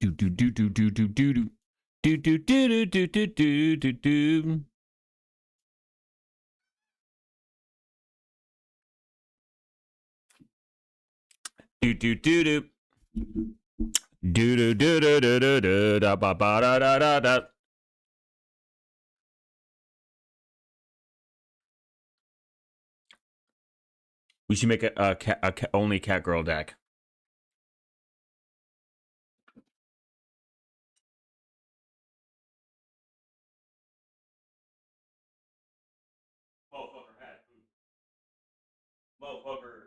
Do do do do do do do do do do do do do do do do. Do do do do. Do do do do do do do da ba ba da da da da. We should make a only cat girl deck. Motherfucker had food. Motherfucker.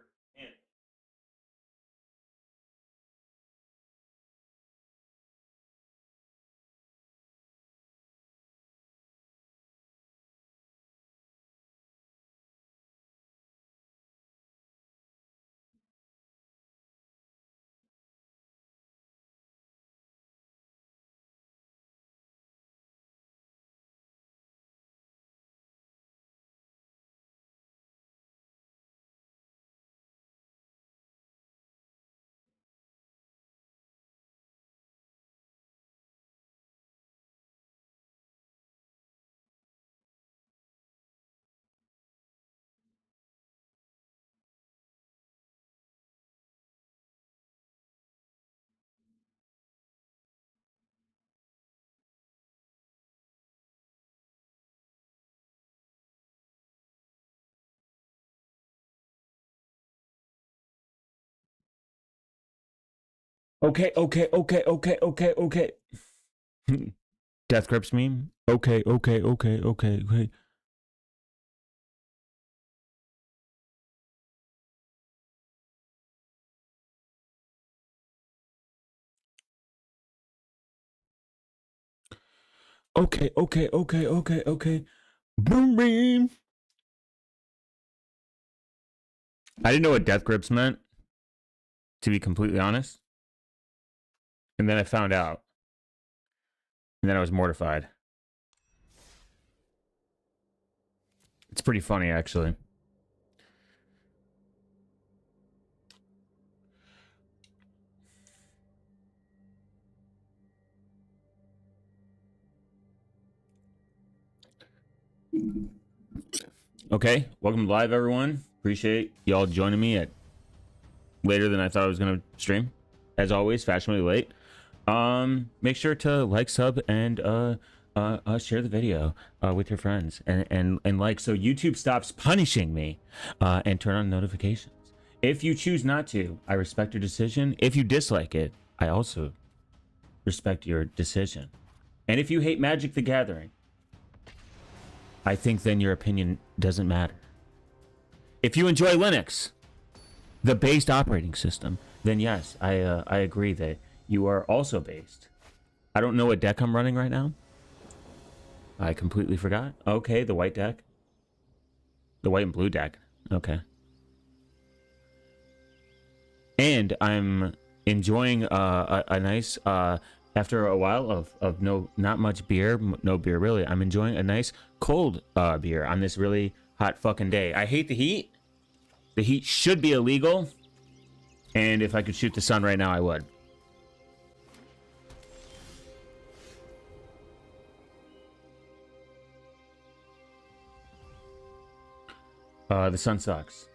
Okay, okay, okay, okay, okay, okay. Death Grips meme. Okay, okay, okay, okay, okay. Okay, okay, okay, okay, okay. Boom, boom. I didn't know what Death Grips meant, to be completely honest. And then I found out. And then I was mortified. It's pretty funny, actually. Okay, welcome live, everyone. Appreciate y'all joining me at later than I thought I was gonna stream. As always, fashionably late. Make sure to like, sub, and share the video with your friends and like, so YouTube stops punishing me, and turn on notifications. If you choose not to, I respect your decision. If you dislike it, I also respect your decision. And if you hate Magic the Gathering, I think then your opinion doesn't matter. If you enjoy Linux, the based operating system, then yes, I agree that you are also based. I don't know what deck I'm running right now. I completely forgot. Okay, the white deck. The white and blue deck. Okay. And I'm enjoying a nice, after a while of not much beer, no beer really, I'm enjoying a nice cold beer on this really hot fucking day. I hate the heat. The heat should be illegal. And if I could shoot the sun right now, I would. The sun sucks.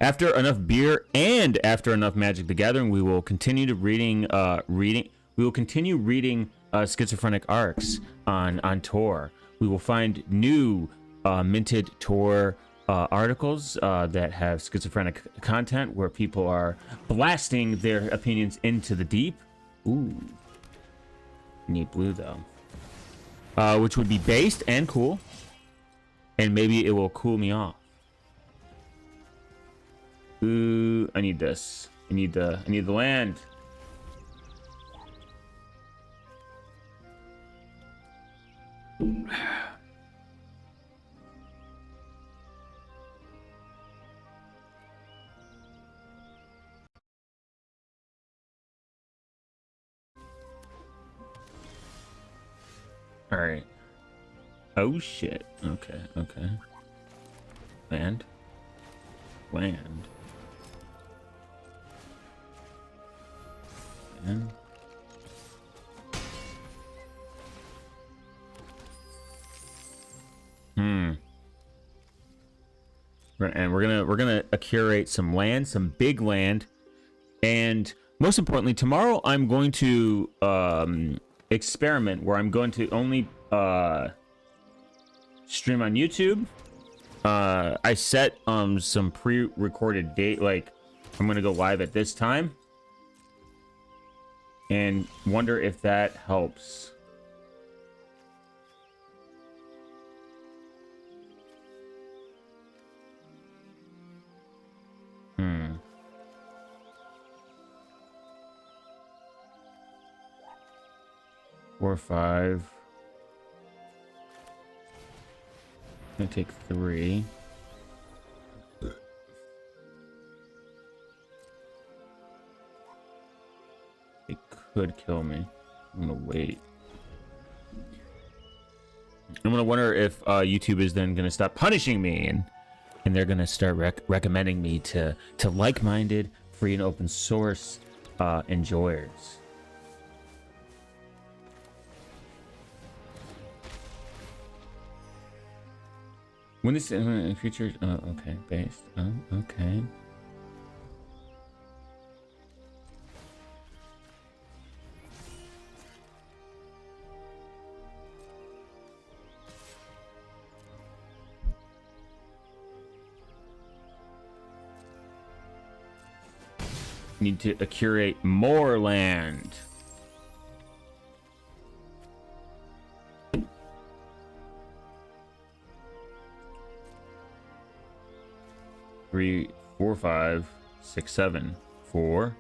After enough beer and after enough Magic the Gathering, we will continue to reading. We will continue reading schizophrenic arcs on Tor. We will find new minted Tor articles that have schizophrenic content where people are blasting their opinions into the deep. Ooh, need blue though, which would be based and cool, and maybe it will cool me off. Ooh, I need this. I need the land. All right. Oh shit. Okay, okay. Land. again. And we're gonna curate some land, some big land, and most importantly, tomorrow I'm going to experiment where I'm going to only stream on YouTube. I set some pre-recorded date, like I'm gonna go live at this time, and wonder if that helps. Hmm. Four, 5. I'm gonna take 3. It could kill me. I'm gonna wait. I'm gonna wonder if YouTube is then gonna stop punishing me, and they're gonna start recommending me to like-minded, free and open source enjoyers. When this features, okay, based. Oh, okay. Need to curate more land. Three, 4, 5, 6, 7. 4,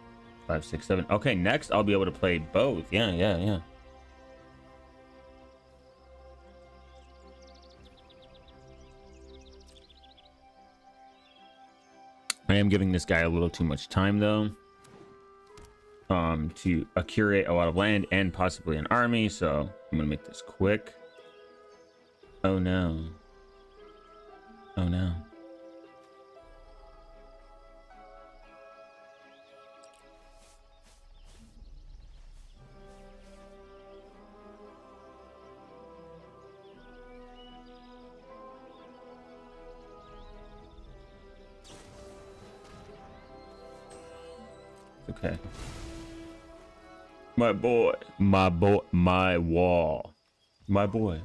5, 6, 7. Okay, next I'll be able to play both. Yeah. I am giving this guy a little too much time though. To curate a lot of land and possibly an army, so I'm gonna make this quick. Oh no. Oh no. Okay. My boy, my wall, my boy.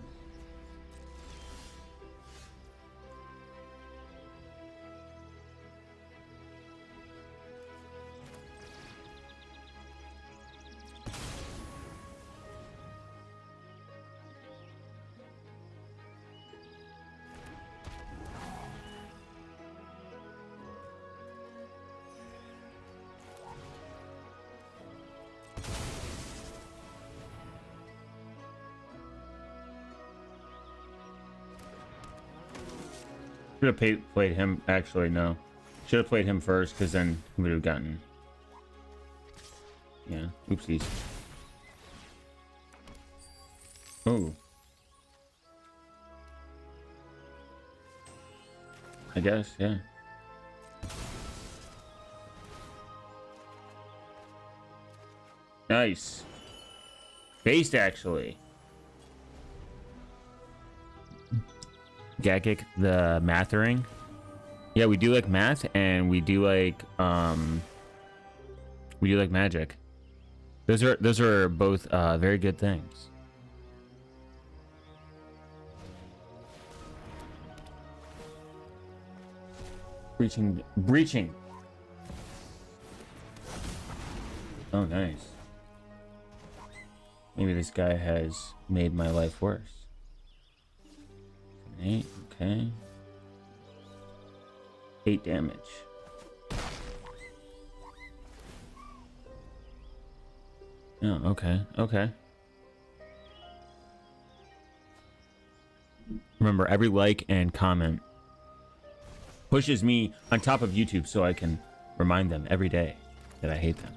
Should have played him. Actually, no. Should have played him first, because then he would have gotten. Yeah. Oopsies. Oh. I guess, yeah. Nice. Based, actually. Gagic the mathering. Yeah, we do like math, and we do like magic. Those are both very good things. Breaching. Oh, nice. Maybe this guy has made my life worse. 8, okay. 8 damage. Oh, okay. Remember, every like and comment pushes me on top of YouTube, so I can remind them every day that I hate them.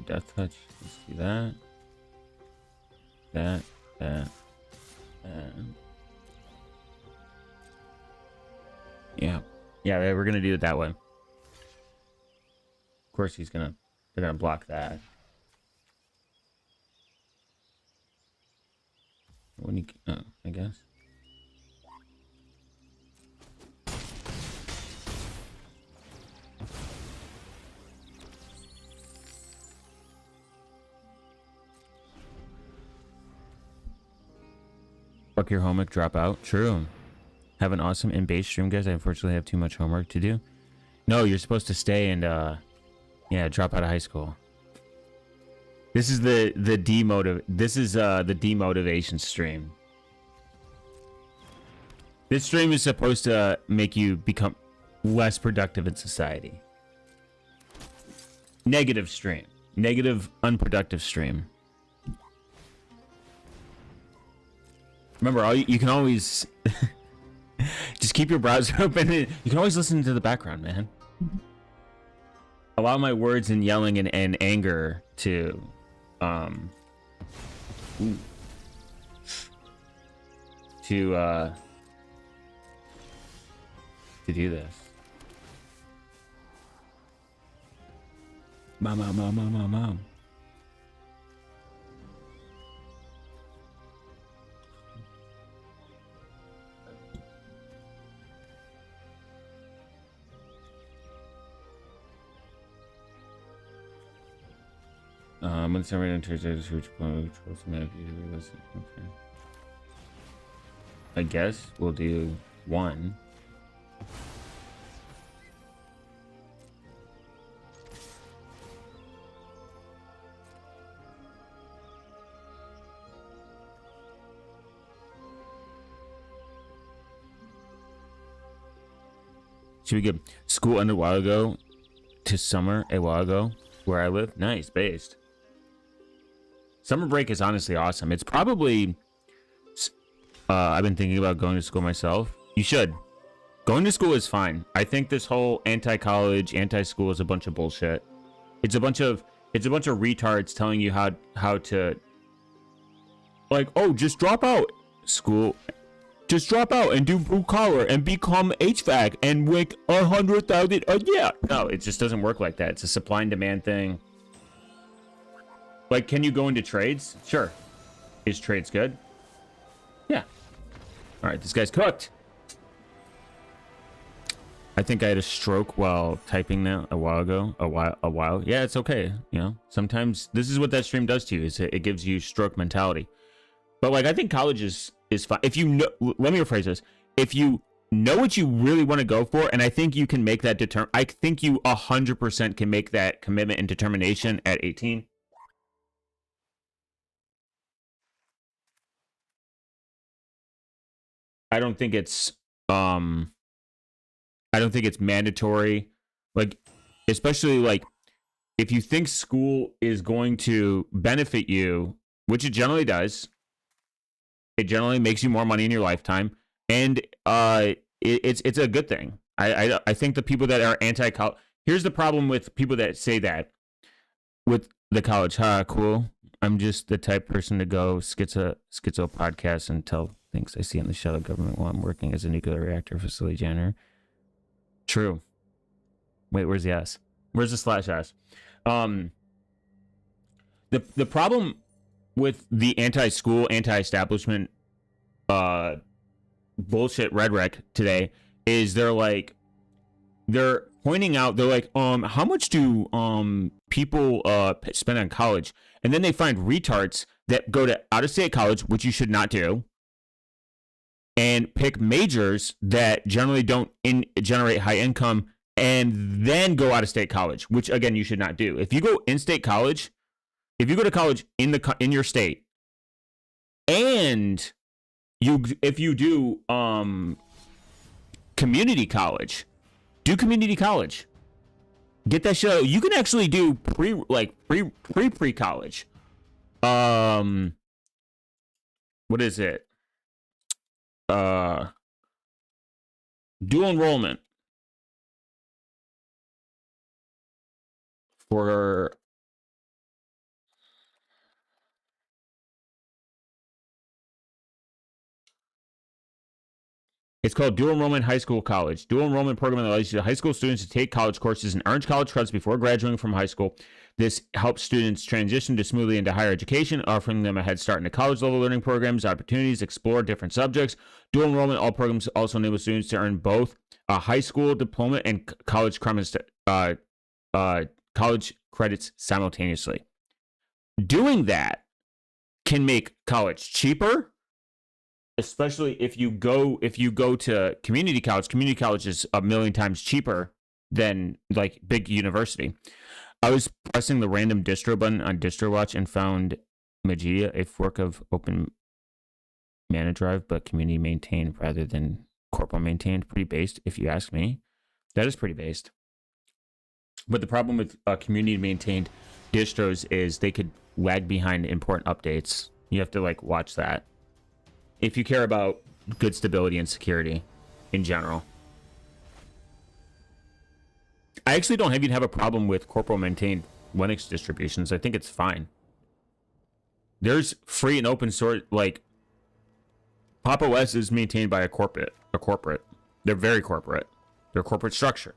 death touch. Let's do that. That. Yeah. Yeah, we're gonna do it that way. Of course they're gonna block that. When you, I guess. Fuck your homework, drop out. True. Have an awesome in-base stream, guys. I unfortunately have too much homework to do. No, you're supposed to stay and yeah, drop out of high school. This is the demotivation stream. This stream is supposed to make you become less productive in society. Negative stream. Negative, unproductive stream. Remember, you can always just keep your browser open. You can always listen to the background, man. Allow my words and yelling and anger to to do this. Mom. When somebody enters a huge point, okay. I guess we'll do 1. Should we get school ended a while ago to summer a while ago where I live? Nice, based. Summer break is honestly awesome. It's probably I've been thinking about going to school myself. You should. Going to school is fine. I think this whole anti-college, anti-school is a bunch of bullshit. It's a bunch of retards telling you how to, like, oh, just drop out school. Just drop out and do blue collar and become HVAC and make 100,000 a year. No, it just doesn't work like that. It's a supply and demand thing. Like, can you go into trades? Sure. Is trades good? Yeah. All right, this guy's cooked. I think I had a stroke while typing that a while ago. A while. Yeah, it's okay. You know, sometimes this is what that stream does to you. Is it gives you stroke mentality. But like, I think college is fine. If you know, let me rephrase this. If you know what you really want to go for, and I think you can make that I think you 100% can make that commitment and determination at 18. I don't think it's mandatory. Like, especially like if you think school is going to benefit you, which it generally does. It generally makes you more money in your lifetime, and it's a good thing. I think the people that are anti-college. Here's the problem with people that say that with the college. Cool. I'm just the type person to go schizo podcast and tell things I see in the shadow government while I'm working as a nuclear reactor facility janitor. True. Wait, where's the S? Where's the /S? The problem with the anti-school, anti-establishment bullshit rhetoric today is they're pointing out, they're like, how much do people spend on college? And then they find retards that go to out-of-state college, which you should not do, and pick majors that generally don't generate high income, and then go out-of-state college, which again you should not do. If you go in-state college, if you go to college in your state, and if you do community college, do community college. Get that show. You can actually do pre-college. What is it? Dual enrollment for It's called Dual Enrollment High School College. Dual enrollment program that allows high school students to take college courses and earn college credits before graduating from high school. This helps students transition smoothly into higher education, offering them a head start into college-level learning programs, opportunities, explore different subjects. Dual enrollment, all programs also enable students to earn both a high school diploma and college credits simultaneously. Doing that can make college cheaper, especially if you go to community college. Community college is a million times cheaper than like big university. I was pressing the random distro button on DistroWatch and found Mageia, a fork of Open Mana Drive, but community maintained rather than corporal maintained. Pretty based, if you ask me. That is pretty based. But the problem with community maintained distros is they could lag behind important updates. You have to like watch that if you care about good stability and security in general. I actually don't even have a problem with corporal maintained Linux distributions. I think it's fine. There's free and open source, like Pop! OS is maintained by a corporate. They're very corporate. They're corporate structured.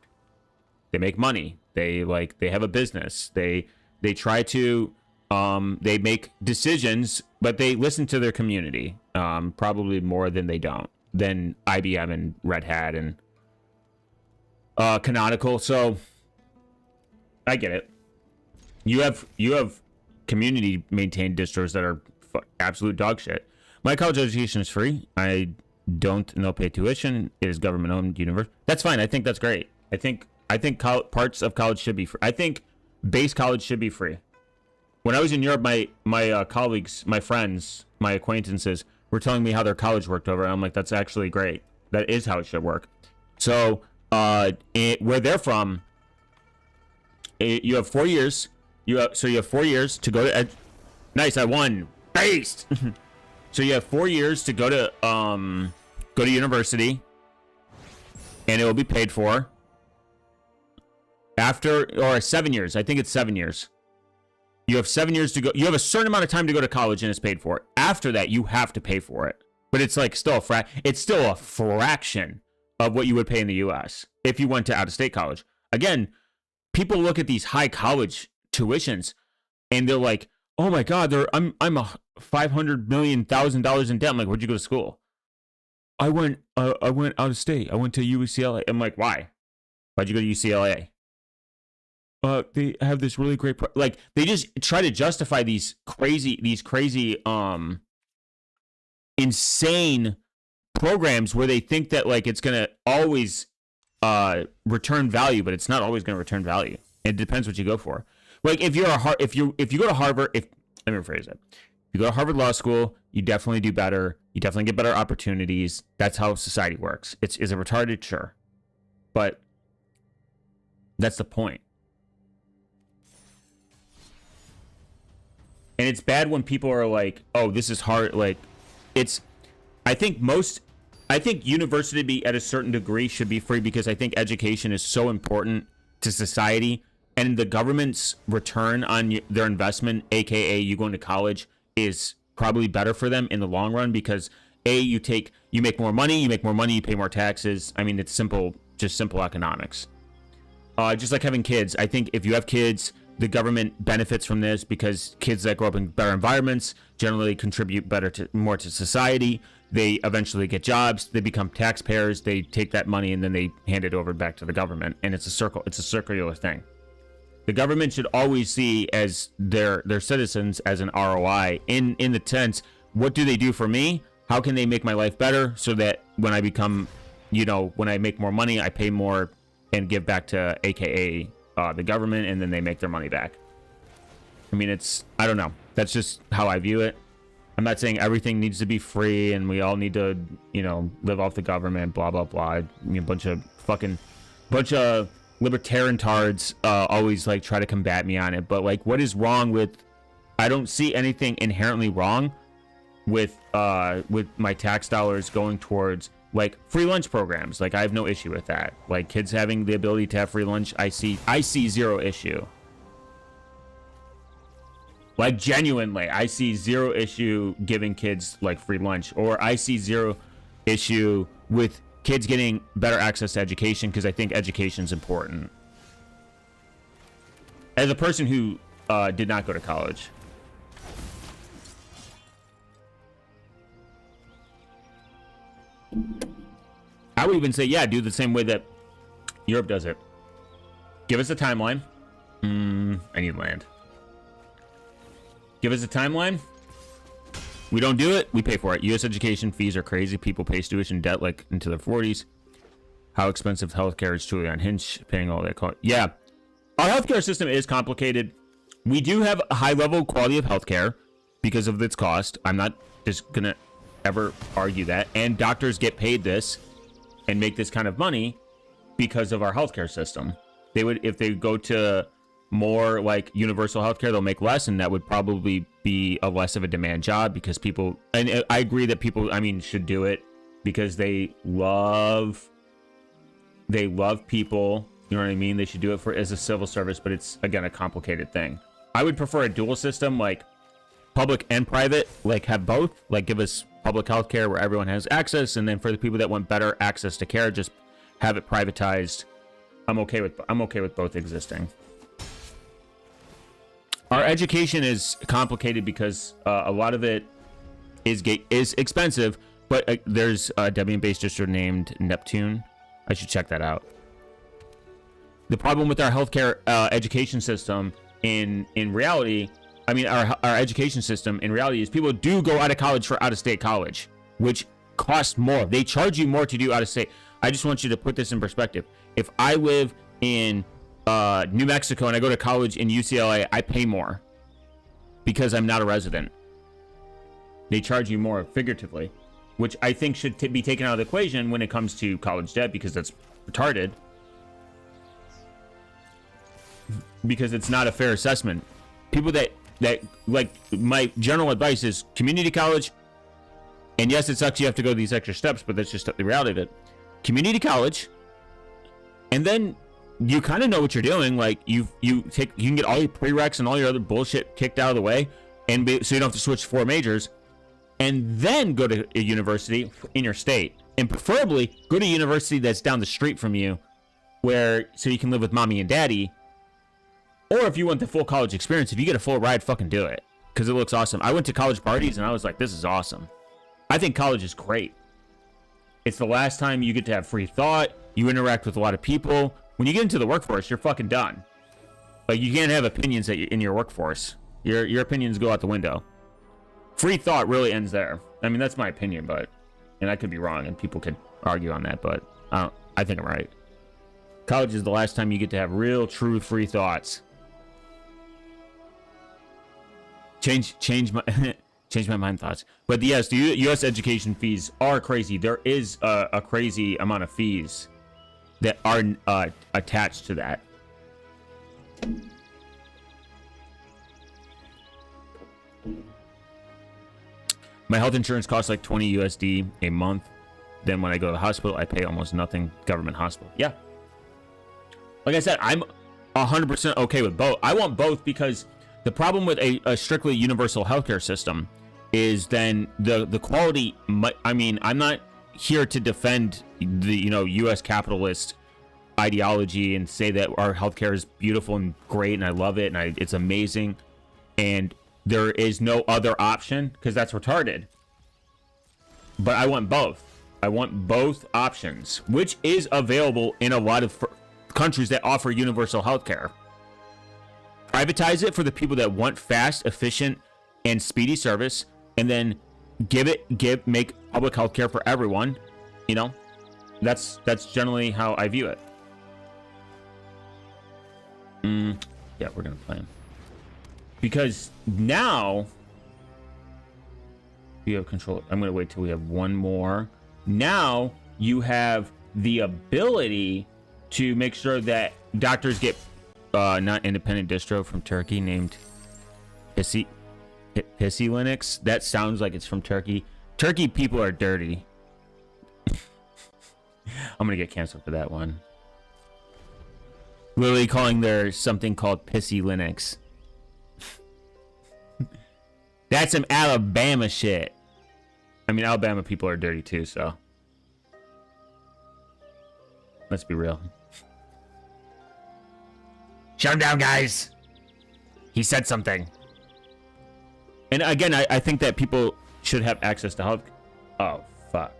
They make money. They have a business. They try to they make decisions, but they listen to their community. Probably more than IBM and Red Hat and Canonical. So I get it. You have community maintained distros that are absolute dog shit. My college education is free. I don't pay tuition. It is government owned university. That's fine. I think that's great. I think parts of college should be free. I think base college should be free. When I was in Europe, my colleagues, my friends, my acquaintances were telling me how their college worked over, and I'm like, that's actually great. That is how it should work. So where they're from, you have 4 years. You have 4 years to go to nice, I won. Based. So you have 4 years to go to university, and it will be paid for. Or 7 years. I think it's 7 years. You have 7 years to go. You have a certain amount of time to go to college, and it's paid for. After that, you have to pay for it. But it's like still it's still a fraction of what you would pay in the U.S. if you went to out-of-state college. Again, people look at these high college tuitions, and they're like, "Oh my God, I'm $500 million in debt." I'm like, "Where'd you go to school?" I went out of state. I went to UCLA. I'm like, "Why? Why'd you go to UCLA?" They have this really great they just try to justify these crazy insane programs where they think that like it's gonna always return value, but it's not always gonna return value. It depends what you go for. Like if you go to Harvard, let me rephrase it. If you go to Harvard Law School, you definitely do better. You definitely get better opportunities. That's how society works. Is it retarded? Sure, but that's the point. And it's bad when people are like, "Oh, this is hard." Like, I think university at a certain degree should be free because I think education is so important to society, and the government's return on their investment, aka you going to college, is probably better for them in the long run because you make more money, you pay more taxes. I mean, it's simple economics. Just like having kids. I think if you have kids, the government benefits from this because kids that grow up in better environments generally contribute more to society. They eventually get jobs. They become taxpayers. They take that money and then they hand it over back to the government. And it's a circular thing. The government should always see as their citizens as an ROI in the sense, what do they do for me? How can they make my life better so that when I become, when I make more money, I pay more and give back to AKA the government, and then they make their money back. I mean, I don't know. That's just how I view it. I'm not saying everything needs to be free and we all need to, live off the government, blah, blah, blah. I mean, bunch of libertarian tards always like try to combat me on it. But like, what is wrong with, I don't see anything inherently wrong with my tax dollars going towards like free lunch programs. Like I have no issue with that. Like kids having the ability to have free lunch, I see zero issue. Like genuinely, I see zero issue giving kids like free lunch, or I see zero issue with kids getting better access to education, because I think education's important. As a person who did not go to college. I would even say, yeah, do the same way that Europe does it. Give us a timeline. I need land. Give us a timeline. We don't do it, we pay for it. U.S. education fees are crazy. People pay tuition debt like into their 40s. How expensive healthcare is truly unhinged. Paying all that cost. Yeah, our healthcare system is complicated. We do have a high level quality of healthcare because of its cost. I'm not just gonna ever argue that. And doctors get paid this and make this kind of money because of our healthcare system. They would, if they go to more like universal healthcare, they'll make less, and that would probably be a less of a demand job because people, and I agree that people, I mean, should do it because they love people, you know what I mean? They should do it for as a civil service, but it's again a complicated thing. I would prefer a dual system, like public and private, like have both, like give us public healthcare where everyone has access, and then for the people that want better access to care, just have it privatized. I'm okay with both existing. Our education is complicated because a lot of it is expensive, but there's a Debian-based distro named Neptune. I should check that out. The problem with our healthcare education system in reality, I mean, our education system in reality is people do go out of college for out-of-state college, which costs more. They charge you more to do out-of-state. I just want you to put this in perspective. If I live in New Mexico and I go to college in UCLA, I pay more because I'm not a resident. They charge you more figuratively, which I think should be taken out of the equation when it comes to college debt, because that's retarded. Because it's not a fair assessment. People that like, my general advice is community college, and yes, it sucks you have to go these extra steps, but that's just the reality of it. Community college, and then you kind of know what you're doing. Like you can get all your prereqs and all your other bullshit kicked out of the way, and so you don't have to switch 4 majors, and then go to a university in your state, and preferably go to a university that's down the street from you, so you can live with mommy and daddy. Or if you want the full college experience, if you get a full ride, fucking do it, because it looks awesome. I went to college parties and I was like, this is awesome. I think college is great. It's the last time you get to have free thought. You interact with a lot of people. When you get into the workforce, you're fucking done. Like, you can't have opinions in your workforce. Your opinions go out the window. Free thought really ends there. I mean, that's my opinion, and I could be wrong, and people could argue on that, but I think I'm right. College is the last time you get to have real, true, free thoughts. Change my mind thoughts. But yes, the U.S. education fees are crazy. There is a crazy amount of fees that are attached to that. My health insurance costs like 20 USD a month. Then when I go to the hospital, I pay almost nothing. Government hospital. Yeah. Like I said, I'm 100% okay with both. I want both because the problem with a strictly universal healthcare system is then the quality. I mean, I'm not here to defend the U.S. capitalist ideology and say that our healthcare is beautiful and great and I love it and it's amazing and there is no other option, because that's retarded. But I want both. I want both options, which is available in a lot of countries that offer universal healthcare. Privatize it for the people that want fast, efficient, and speedy service, and then make public healthcare for everyone. That's generally how I view it. Yeah, we're gonna play him because now you have control. I'm gonna wait till we have one more. Now you have the ability to make sure that doctors get not independent distro from Turkey named Pissy Linux. That sounds like it's from Turkey. Turkey people are dirty. I'm gonna get canceled for that one. Literally calling there something called Pissy Linux. That's some Alabama shit. I mean, Alabama people are dirty too, so. Let's be real. Shut him down, guys. He said something. And again, I think that people should have access to help. Oh, fuck.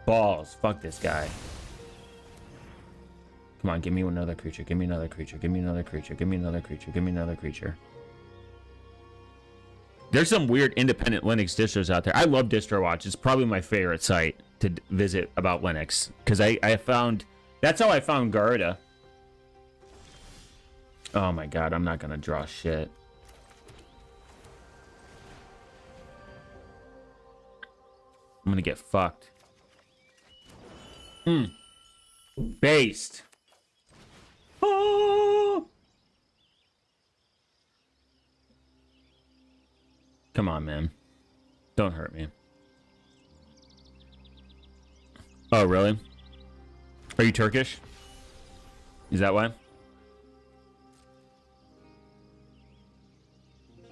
Balls. Fuck this guy. Come on, give me another creature. Give me another creature. Give me another creature. Give me another creature. Give me another creature. There's some weird independent Linux distros out there. I love DistroWatch. It's probably my favorite site to visit about Linux. Because I found... That's how I found Garuda. Oh my god, I'm not gonna draw shit. I'm gonna get fucked. Based. Oh! Come on, man. Don't hurt me. Oh, really? Are you Turkish? Is that why?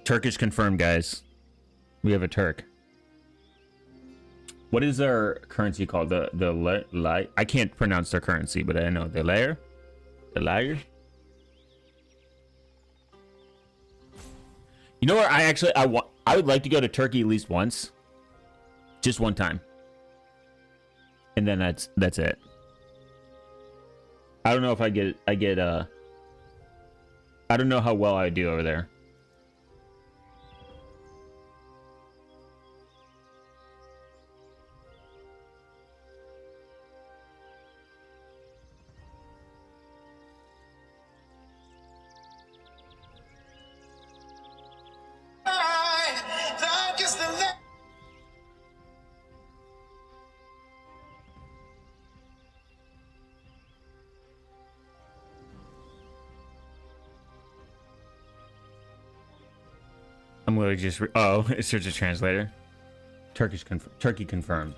Turkish confirmed, guys. We have a Turk. What is their currency called? The I can't pronounce their currency, but I know the layer. The layer. You know where I would like to go to Turkey at least once, just one time, and then that's it. I don't know if I don't know how well I do over there. I'm literally just search a translator. Turkey confirmed.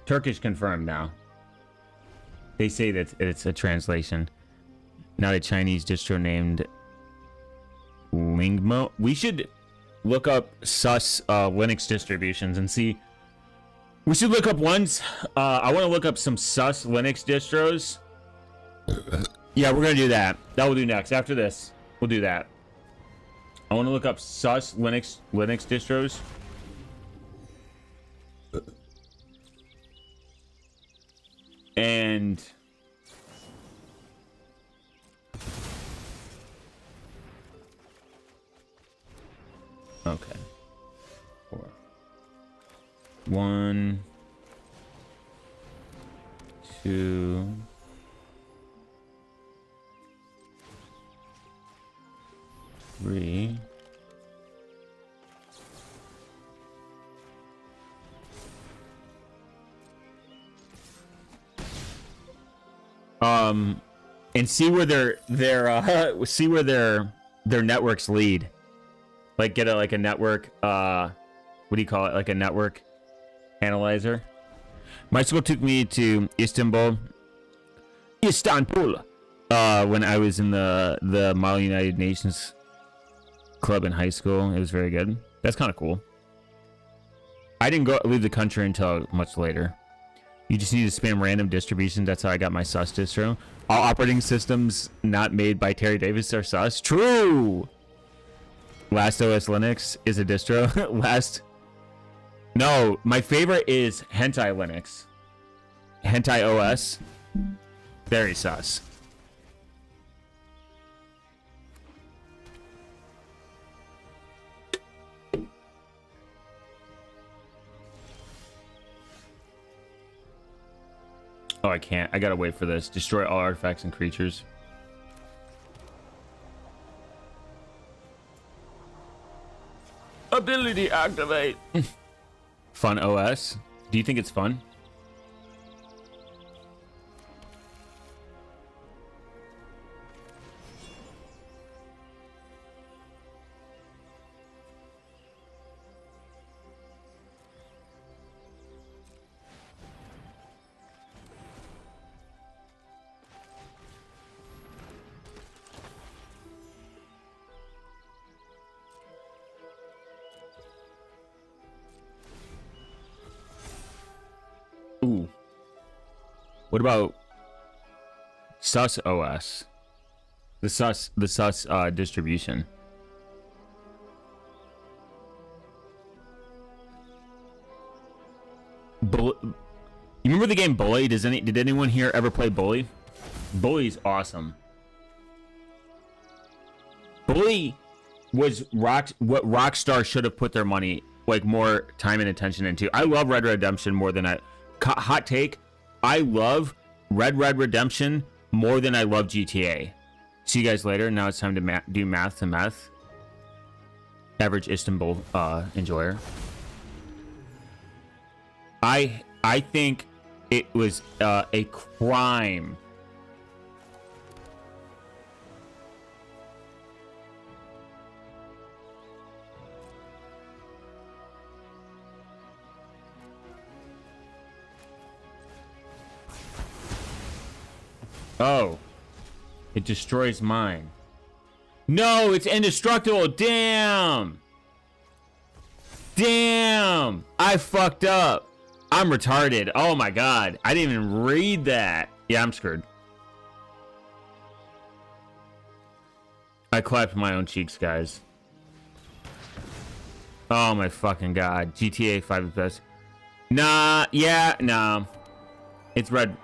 Turkish confirmed now. They say that it's a translation, not a Chinese distro named Lingmo. We should look up sus Linux distributions and see. We should look up ones. I want to look up some sus Linux distros. Yeah, we're gonna do that. That will do next. After this, we'll do that. I want to look up sus Linux distros. And okay. 4. 1, 2, 3. And see where see where their networks lead. Like get a network what do you call it? Like a network analyzer. My school took me to Istanbul when I was in the Model United Nations club in high school. It was very good. That's kind of cool. I didn't leave the country until much later. You just need to spam random distributions. That's how I got my sus distro. All operating systems not made by Terry Davis are sus. True. Last OS Linux is a distro. No, my favorite is Hentai Linux. Hentai OS. Very sus. Oh, I can't. I gotta wait for this. Destroy all artifacts and creatures. Ability activate. Fun OS. Do you think it's fun? Ooh. What about Sus OS. The sus distribution. You remember the game Bully? Did anyone here ever play Bully? Bully's awesome. Bully was what Rockstar should have put their money, like, more time and attention into. I love Red Red Redemption more than hot take. I love Red Red Redemption more than I love GTA. See you guys later. Now it's time to do math to meth. Average Istanbul enjoyer. I think it was a crime. Oh, it destroys mine. No, it's indestructible. Damn. Damn. I fucked up. I'm retarded. Oh my god. I didn't even read that. Yeah, I'm screwed. I clapped my own cheeks, guys. Oh my fucking god. GTA 5 is best. Nah, yeah, nah. It's Red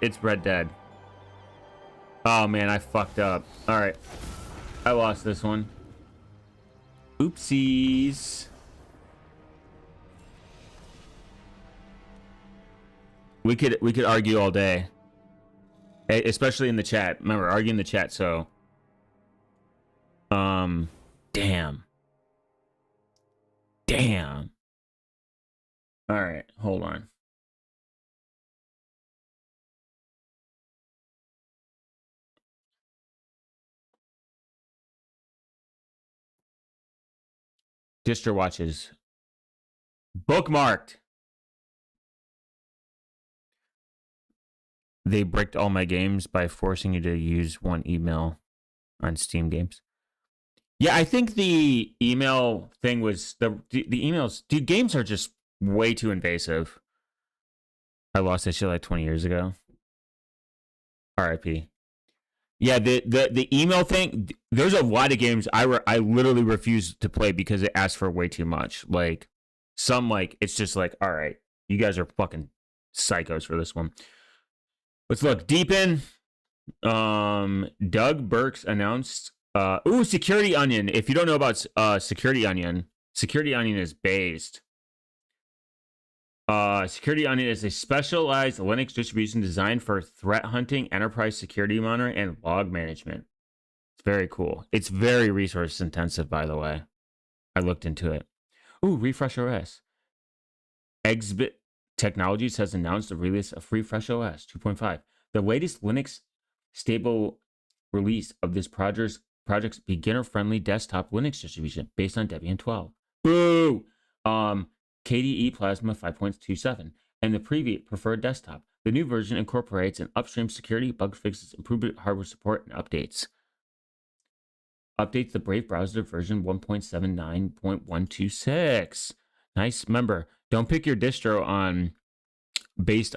Dead. Oh man, I fucked up. Alright. I lost this one. Oopsies. We could argue all day. Especially in the chat. Remember, argue in the chat, so. Damn. Damn. Alright, hold on. Distro watches. Bookmarked. They bricked all my games by forcing you to use one email on Steam games. Yeah, I think the email thing was the emails. Dude, games are just way too invasive. I lost that shit like 20 years ago. RIP. Yeah, the email thing. There's a lot of games I literally refuse to play because it asks for way too much. Like some, like, it's just like, all right, you guys are fucking psychos for this one. Let's look deep in. Doug Burks announced. Security Onion. If you don't know about Security Onion is based. Security Onion is a specialized Linux distribution designed for threat hunting, enterprise security monitoring, and log management. It's very cool. It's very resource intensive, by the way. I looked into it. Refresh OS. Exbit Technologies has announced the release of Refresh OS 2.5, the latest Linux stable release of this project's beginner-friendly desktop Linux distribution based on Debian 12. Boo! KDE Plasma 5.27 and the preferred desktop. The new version incorporates an upstream security, bug fixes, improved hardware support, and updates. Updates the Brave browser version 1.79.126. Nice. Remember, don't pick your distro based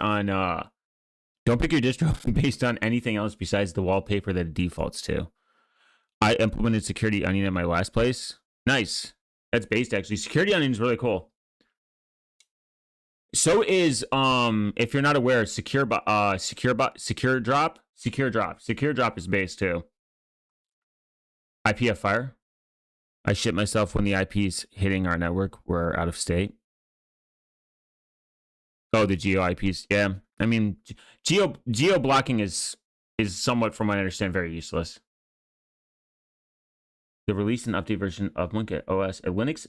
on anything else besides the wallpaper that it defaults to. I implemented Security Onion at my last place. Nice. That's based, actually. Security Onion is really cool. So is if you're not aware, Secure Drop is based too. IPF Fire. I shit myself when the IPs hitting our network were out of state. Oh, the geo IPs. Yeah, I mean, geo blocking is somewhat, from what I understand, very useless. The release and update version of Monkey OS, a Linux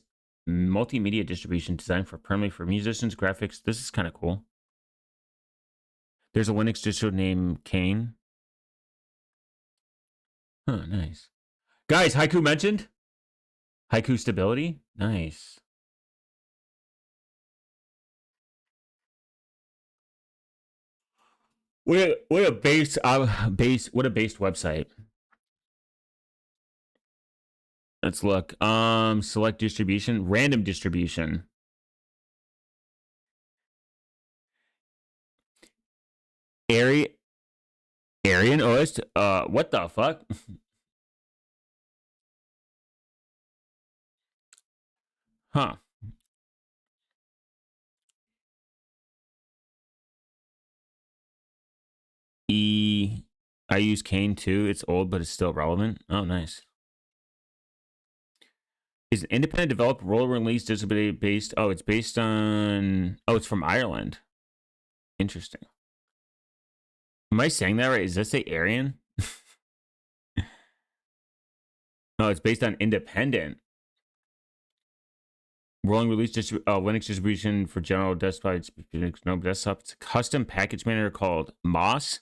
multimedia distribution designed primarily for musicians, graphics. This is kind of cool. There's a Linux distro named Kane. Huh, nice. Guys, Haiku mentioned? Haiku stability? Nice. What a based website. Let's look. Select distribution, random distribution. Area Aryan OS. What the fuck? Huh. E. I use Kane too. It's old, but it's still relevant. Oh, nice. Is an independent developed role release disability based? Oh, it's based on. Oh, it's from Ireland. Interesting. Am I saying that right? Does that say Aryan? No, it's based on independent. Rolling release Linux distribution for general desktop. No desktop. It's a custom package manager called Moss.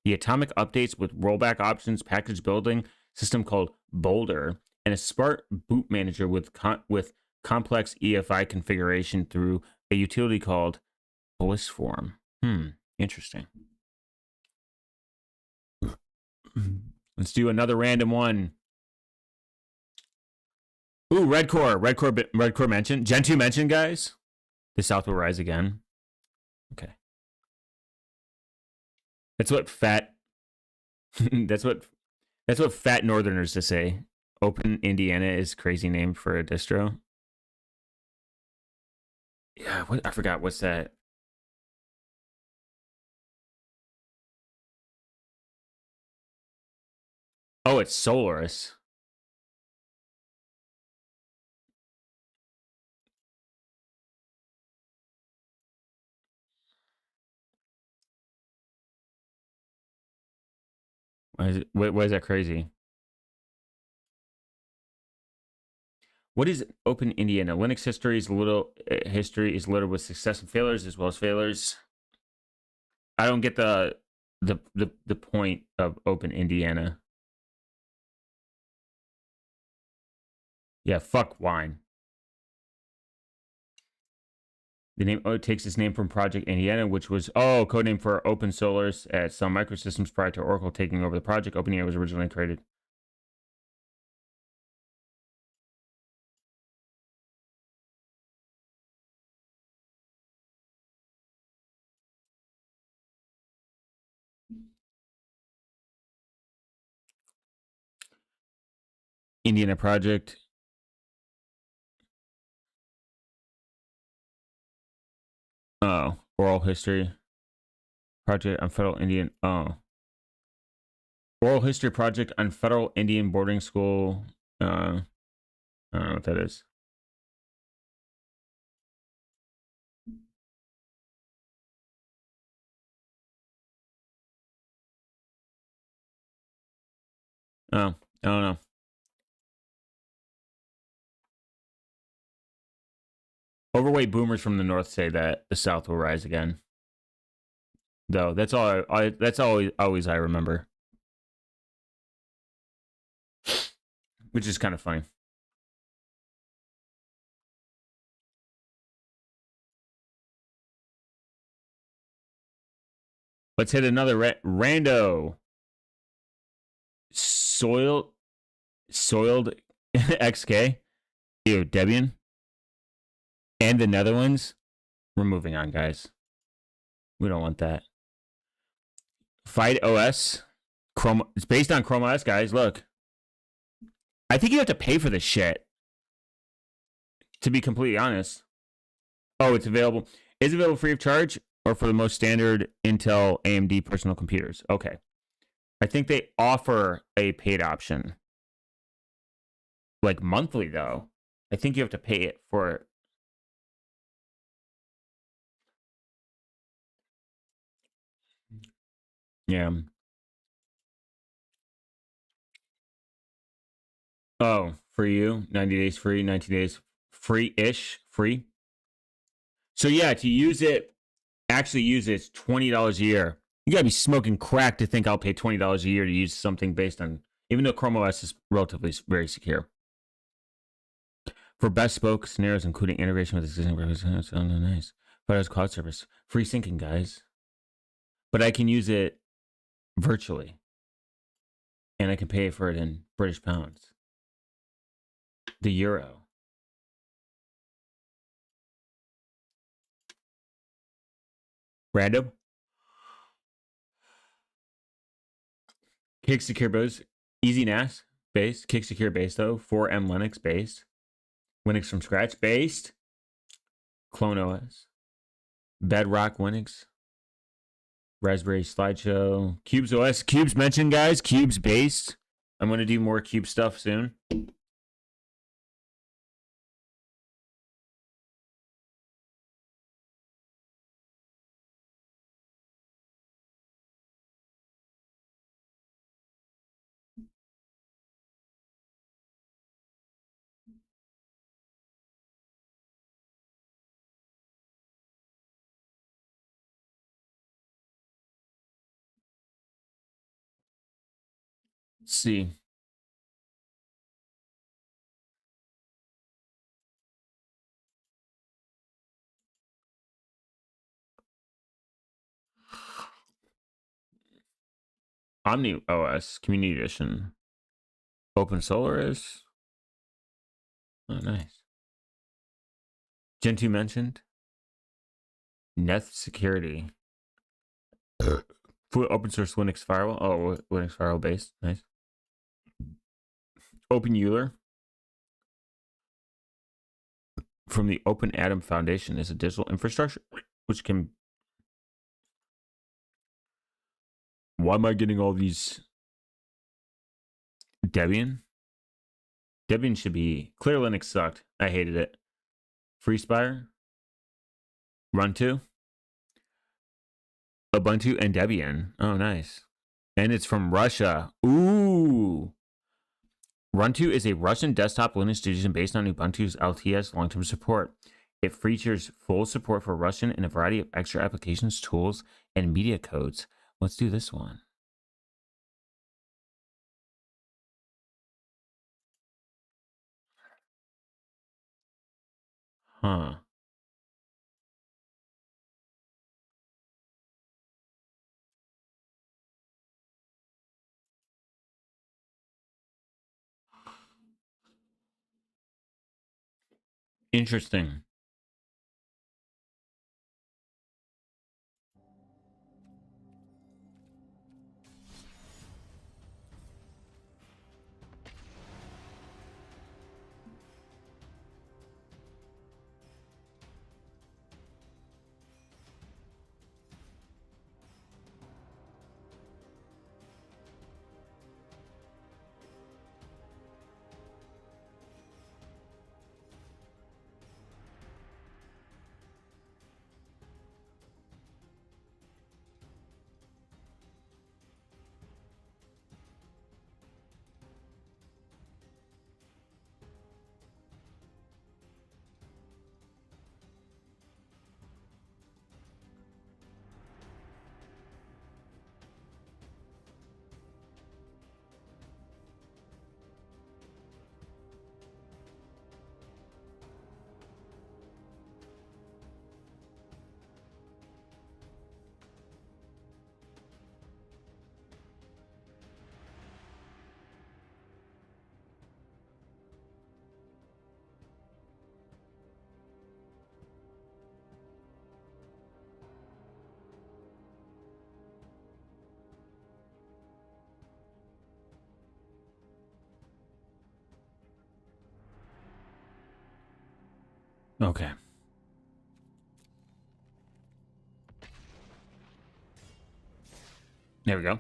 The atomic updates with rollback options, package building system called Boulder, and a smart boot manager with complex EFI configuration through a utility called Blissform. Interesting. Let's do another random one. Ooh, Red Core mentioned. Gen 2 mentioned, guys. The South will rise again. Okay. That's what fat that's what fat northerners to say. Open Indiana is crazy name for a distro. Yeah, what I forgot what's that? Oh, it's Solaris. Why is that crazy? What is Open Indiana? Linux history is littered with success and failures as well as failures. I don't get the point of Open Indiana. Yeah, fuck wine. The name takes its name from Project Indiana, which was codename for Open Solaris at Sun Microsystems prior to Oracle taking over the project. Open Indiana was originally created. Indiana Project. Oh, oral history project on federal Indian. Oh, oral history project on federal Indian boarding school. I don't know what that is. Oh, I don't know. Overweight boomers from the north say that the South will rise again. Though that's all. That's always I remember, which is kind of funny. Let's hit another rando. Soiled XK. Ew, Debian. And the Netherlands. We're moving on, guys. We don't want that. Fight OS. Chrome. It's based on Chrome OS, guys. Look. I think you have to pay for this shit. To be completely honest. Oh, it's available. Is it available free of charge or for the most standard Intel AMD personal computers? Okay. I think they offer a paid option. Like monthly, though. I think you have to pay it for. Yeah. Oh, for you, 90 days free, 90 days free-ish, free. So yeah, to use it, actually use it, it's $20 a year. You gotta be smoking crack to think I'll pay $20 a year to use something based on, even though Chrome OS is relatively very secure. For bespoke scenarios, including integration with existing services, oh, nice. But as cloud service, free syncing, guys. But I can use it virtually, and I can pay for it in British pounds. The euro. Random. Kick secure base. Easy NAS based. Kick secure base though. 4M Linux based. Linux from scratch based. Clone OS. Bedrock Linux. Raspberry Slideshow. Cubes OS. Cubes mentioned, guys. Cubes based. I'm going to do more Cube stuff soon. Let's see. Omni OS Community Edition. Open Solaris. Oh, nice. Gentoo mentioned. Neth Security. For open source Linux firewall. Oh, Linux firewall based. Nice. Open Euler. From the Open Atom Foundation is a digital infrastructure which can. Why am I getting all these? Debian? Debian should be. Clear Linux sucked. I hated it. FreeSpire. Run2. Ubuntu and Debian. Oh, nice. And it's from Russia. Ooh. Run2 is a Russian desktop Linux distribution based on Ubuntu's LTS long-term support. It features full support for Russian and a variety of extra applications, tools, and media codes. Let's do this one. Huh. Interesting. Okay. There we go.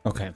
Okay.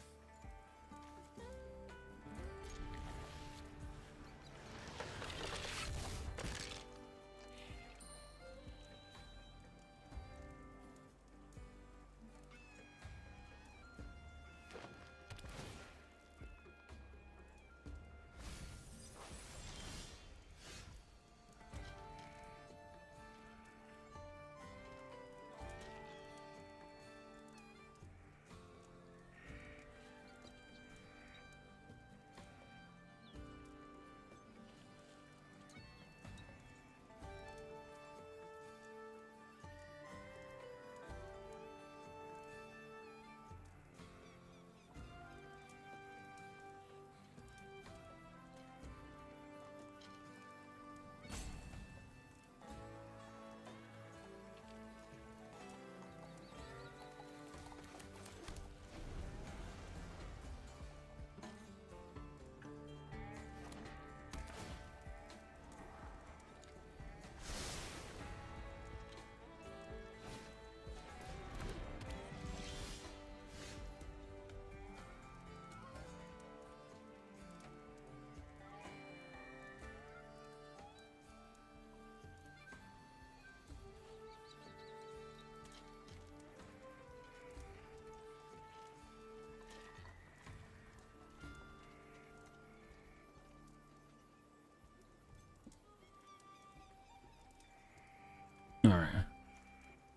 All right.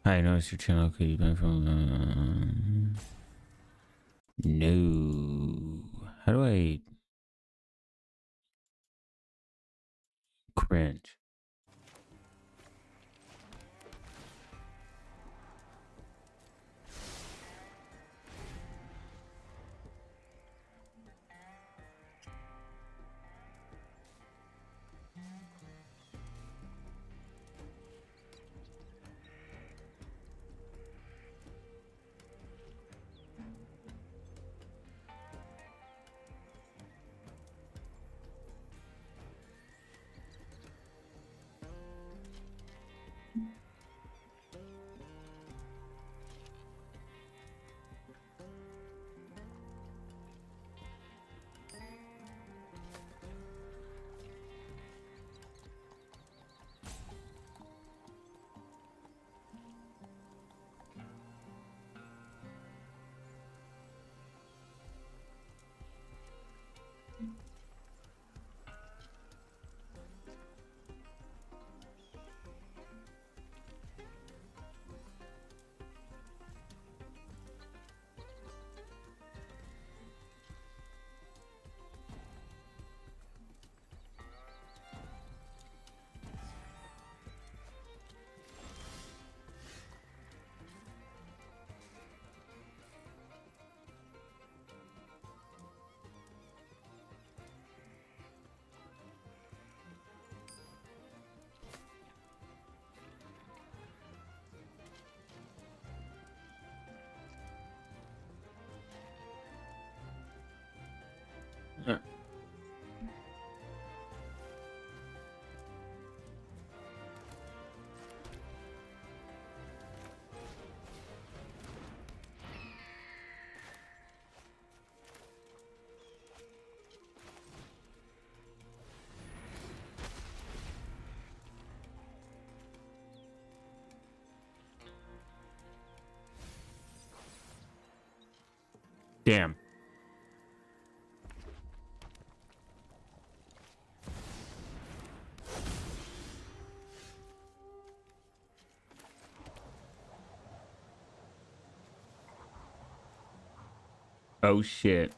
I noticed your channel. Could you been from? No. How do I cringe? Damn. Oh shit.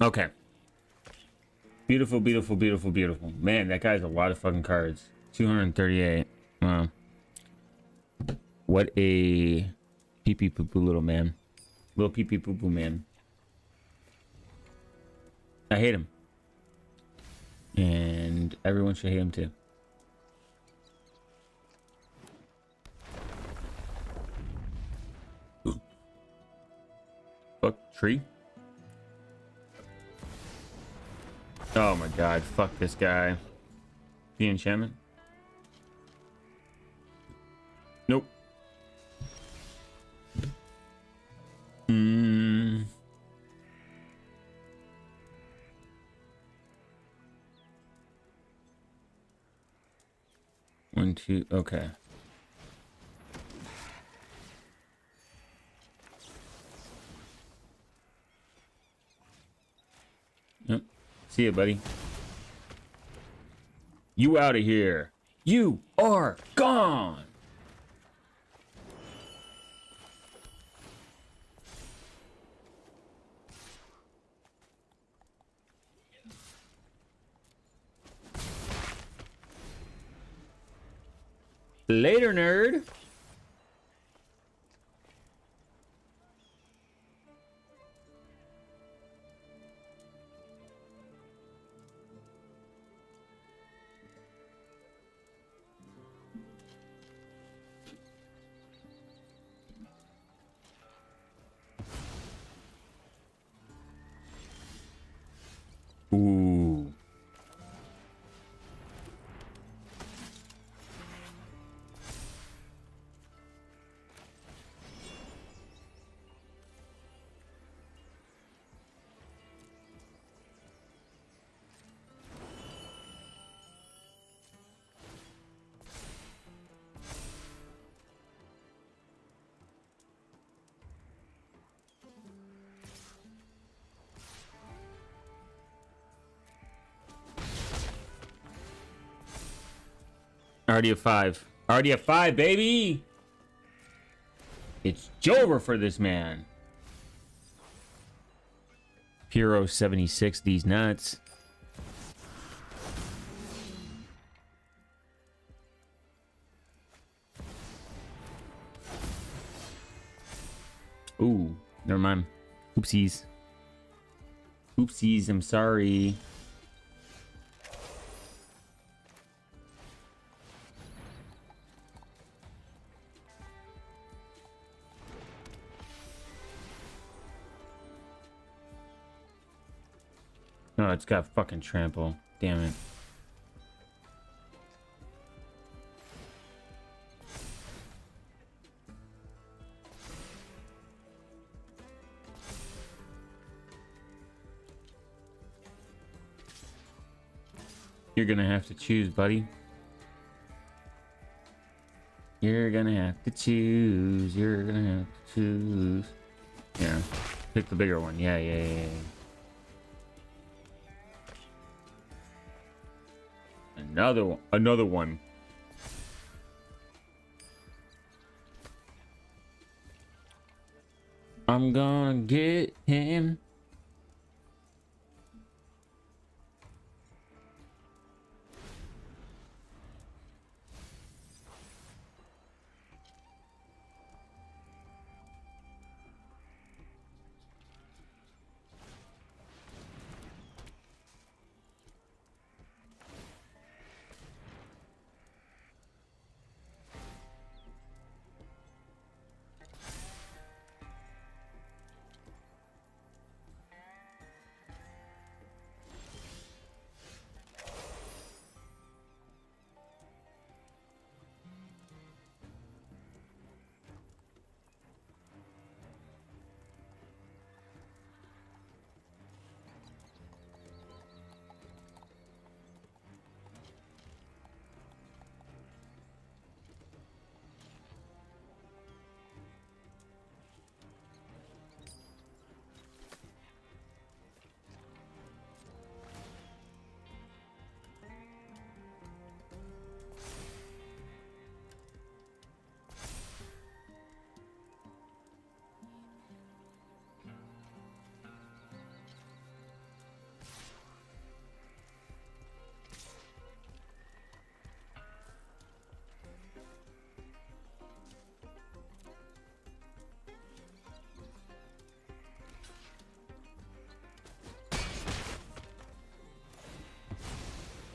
Okay. Beautiful, beautiful, beautiful, beautiful. Man, that guy's a lot of fucking cards. 238. Wow. What a pee pee poo poo little man. Little pee pee poo poo man. I hate him. And everyone should hate him too. Ooh. Fuck tree. Oh my god, fuck this guy. The enchantment? Nope. One, two, okay. Yep. See ya, buddy. You out of here. You are gone. Later, nerd. Ooh. Already at 5. Already at 5, baby. It's over for this man. Puro 76, these nuts. Ooh, never mind. Oopsies. Oopsies, I'm sorry. No, it's got fucking trample. Damn it. You're gonna have to choose, buddy. You're gonna have to choose. You're gonna have to choose. Yeah. Pick the bigger one. Yeah. Another one. Another one. I'm gonna get him.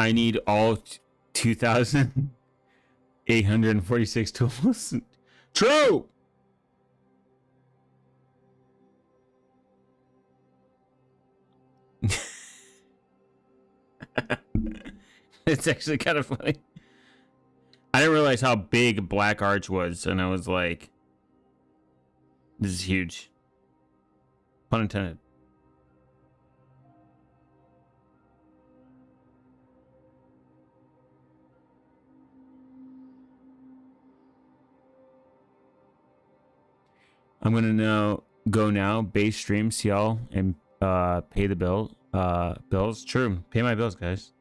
I need all 2,846 tools. True. It's actually kind of funny. I didn't realize how big Black Arch was, and I was like, this is huge. Pun intended. I'm gonna go now, base stream, see y'all, and pay the bills. True, pay my bills, guys.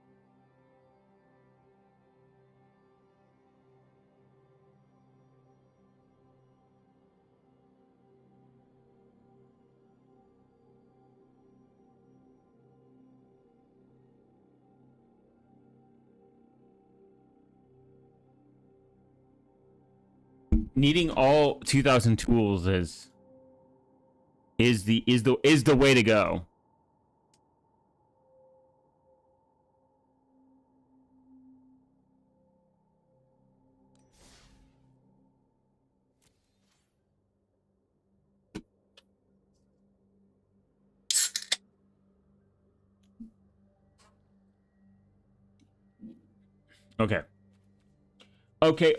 Needing all 2,000 tools is the way to go. Okay. Okay.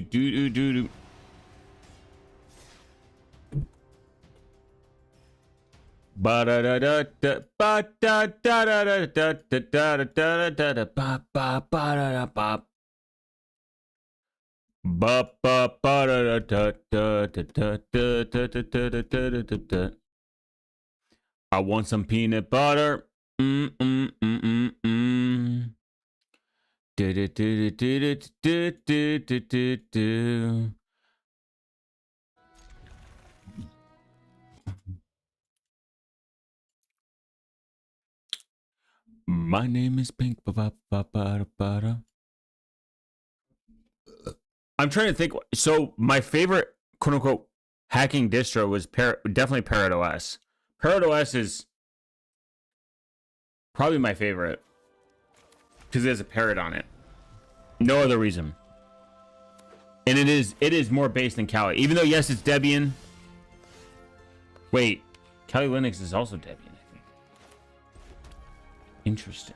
Do. Ba da da da da ba da da da da da da da da da da ba ba ba da da ba ba ba ba da da da da da da da da da da da da. I want some peanut butter. Do do do do do do do do do. My name is Pink. I'm trying to think. So my favorite quote unquote hacking distro was definitely Parrot OS. Parrot OS is probably my favorite because it has a parrot on it. No other reason. And it is more based than Kali. Even though yes, it's Debian. Wait, Kali Linux is also Debian, I think. Interesting.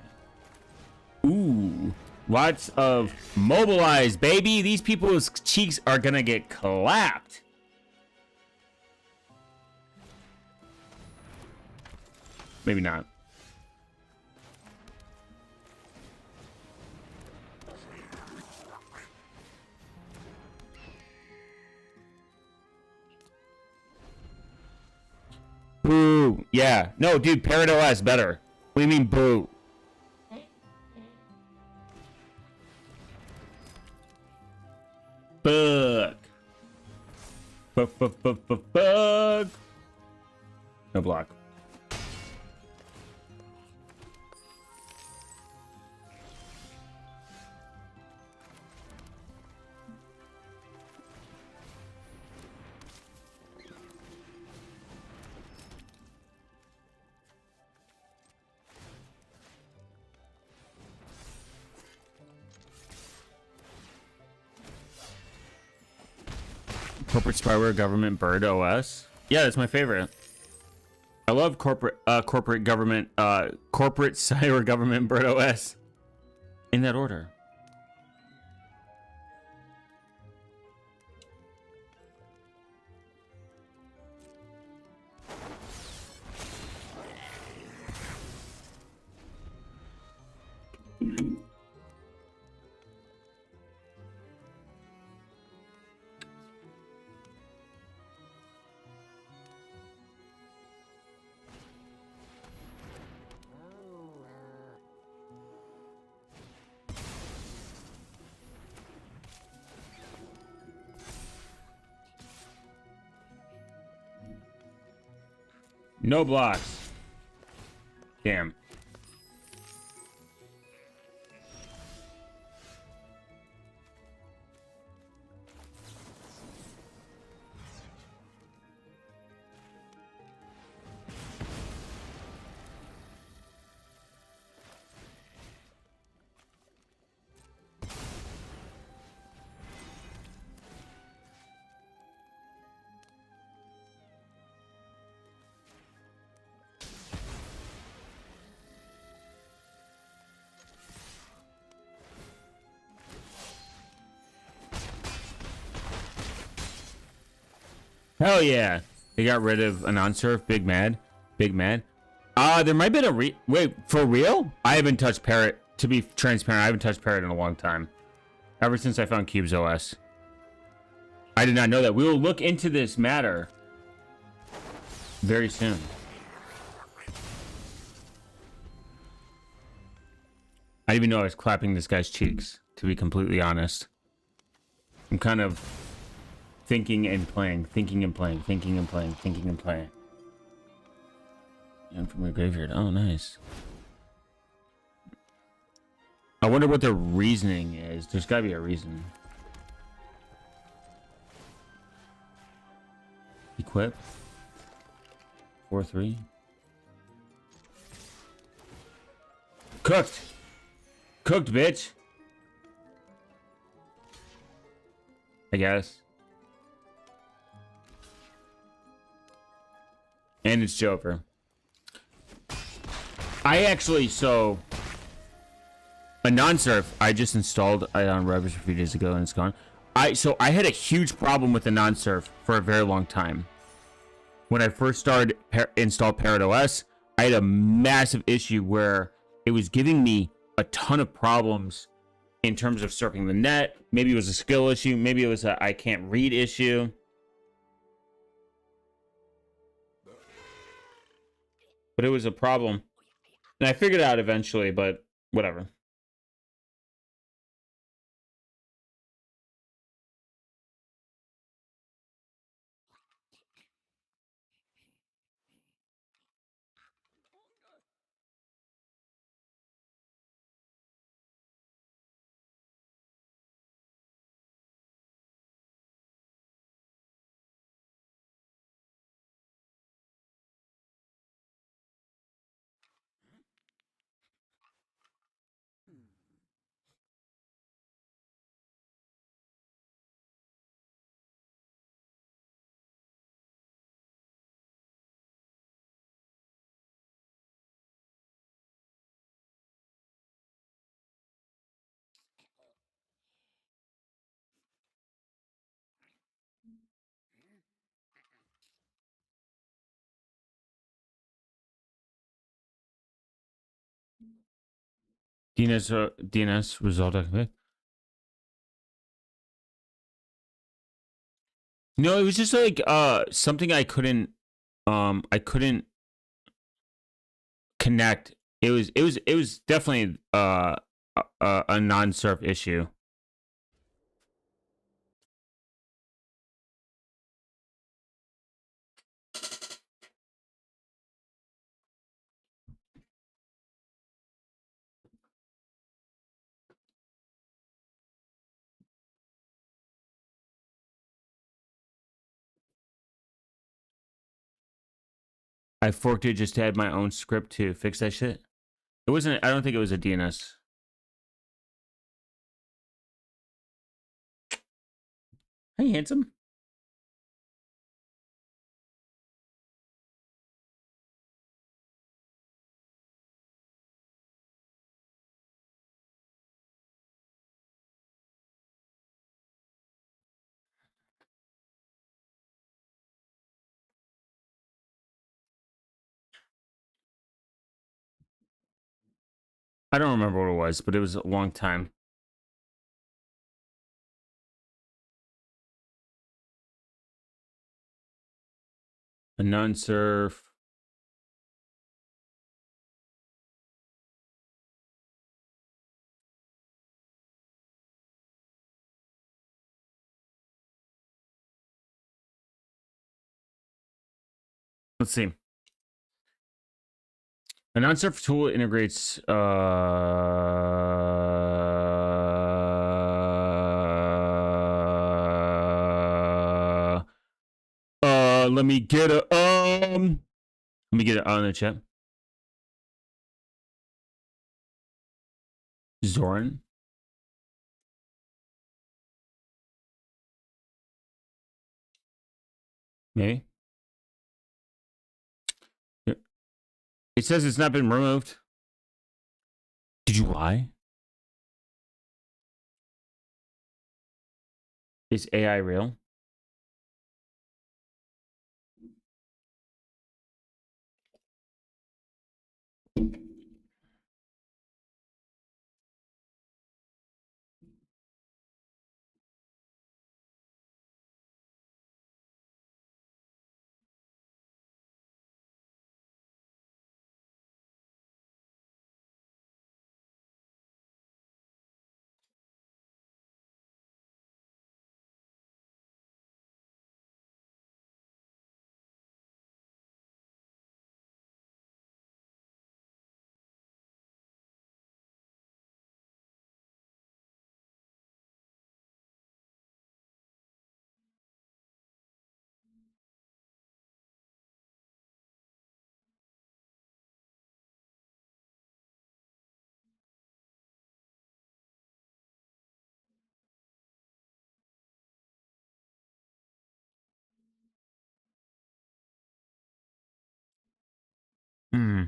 Ooh, lots of mobilize, baby. These people's cheeks are gonna get clapped. Maybe not. Boo. Yeah. No, dude, Parrot OS better. What do you mean, boo? Bug. Bug. No block. Corporate spyware, government, bird OS. Yeah, that's my favorite. I love corporate government, corporate cyber government, bird OS. In that order. No blocks. Damn. Hell yeah. They got rid of a non-surf. Big mad. Big mad. There might have been a wait, for real? I haven't touched Parrot. To be transparent, I haven't touched Parrot in a long time. Ever since I found Cube's OS. I did not know that. We will look into this matter very soon. I didn't even know I was clapping this guy's cheeks, to be completely honest. I'm kind of thinking and playing, thinking and playing, thinking and playing, thinking and playing. And from the graveyard. Oh, nice. I wonder what their reasoning is. There's gotta be a reason. Equip. 4-3. Cooked. Cooked, bitch. I guess. And it's Joker. I actually, so... A non-surf, I just installed it on Revers a few days ago and it's gone. So I had a huge problem with the non-surf for a very long time. When I first started installed Parrot OS, I had a massive issue where it was giving me a ton of problems in terms of surfing the net. Maybe it was a skill issue. Maybe it was a I can't read issue. But it was a problem. And I figured it out eventually, but whatever. DNS result activate. No, it was just like something I couldn't connect. It was definitely a non-surf issue. I forked it just to add my own script to fix that shit. It wasn't. I don't think it was a DNS. Hey, handsome. I don't remember what it was, but it was a long time. A non-surf. Let's see. A non-surf tool integrates let me get it on the chat. Zoran. Maybe. It says it's not been removed. Did you lie? Is AI real? Hmm.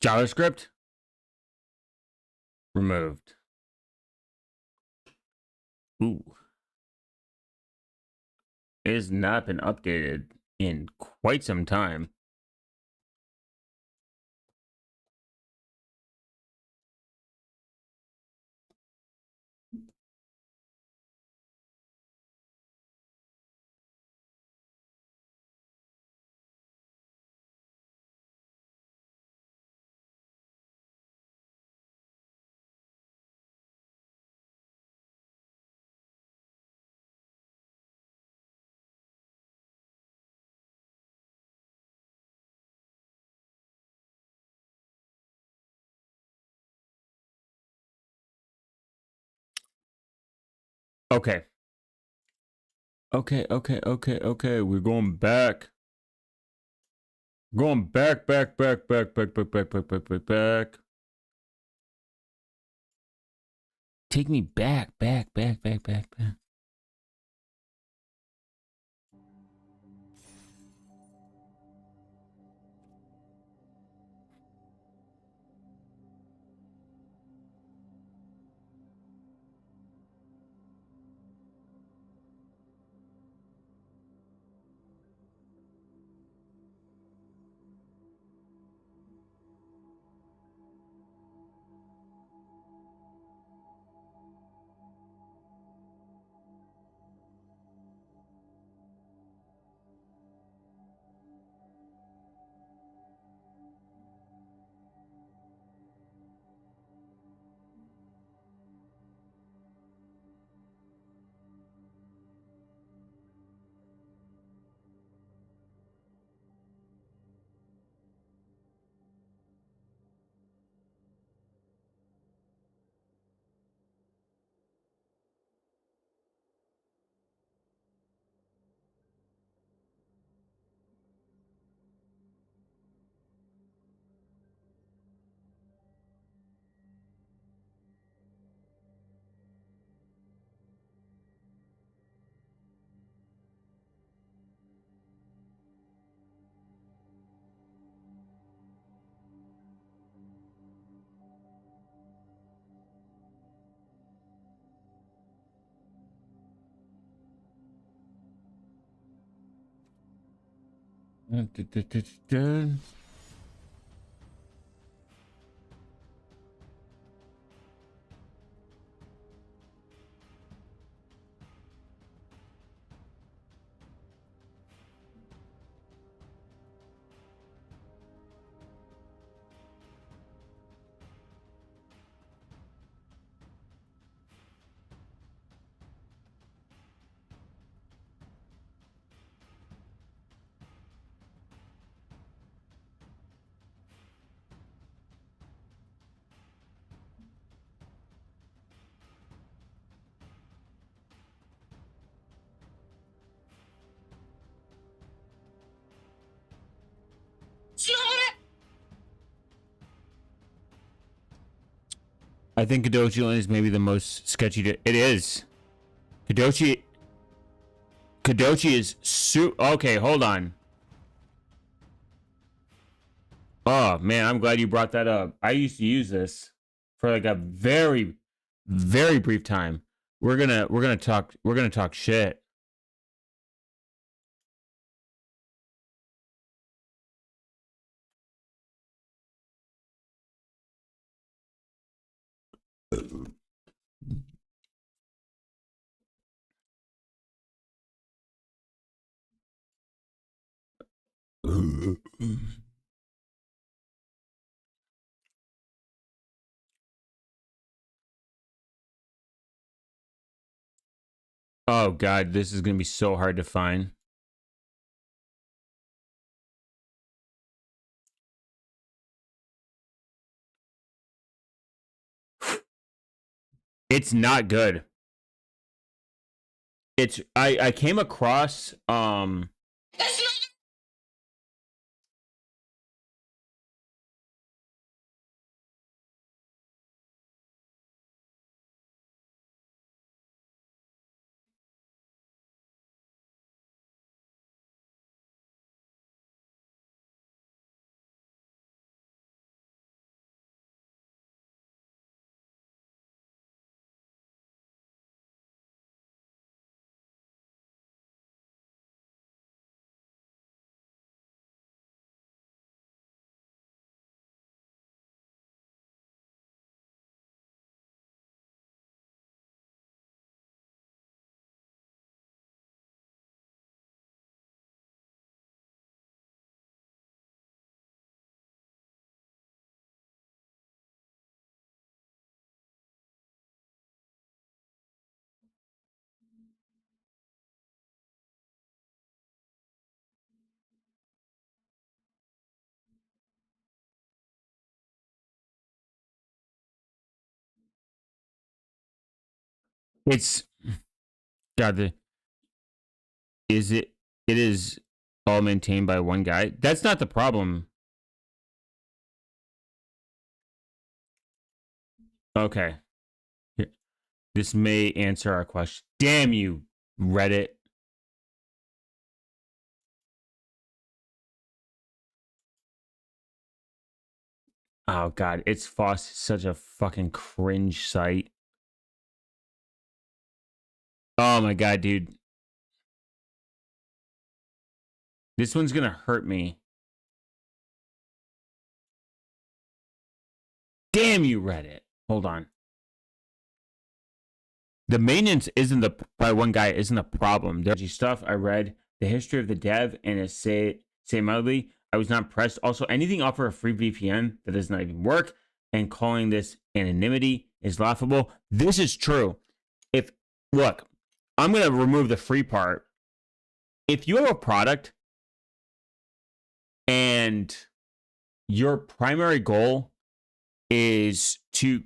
JavaScript removed. Ooh, it has not been updated in quite some time. Okay. Okay. We're going back. Going back. Take me back. I think Kadochi Lane is maybe the most sketchy. It is. Kadochi. Kadochi is Okay, hold on. Oh man, I'm glad you brought that up. I used to use this for like a very brief time. We're gonna talk shit. Oh god, this is gonna be so hard to find. It's not good. I came across It's God. It is all maintained by one guy. That's not the problem. Okay. This may answer our question. Damn you, Reddit. Oh god, it's such a fucking cringe site. Oh my god, dude. This one's gonna hurt me. Damn you, Reddit. Hold on. The maintenance isn't the by one guy isn't a problem. There's stuff I read, the history of the dev, and it say mildly, I was not impressed. Also, anything offer a free VPN that does not even work, and calling this anonymity is laughable. This is true. If look, I'm gonna remove the free part. If you have a product and your primary goal is to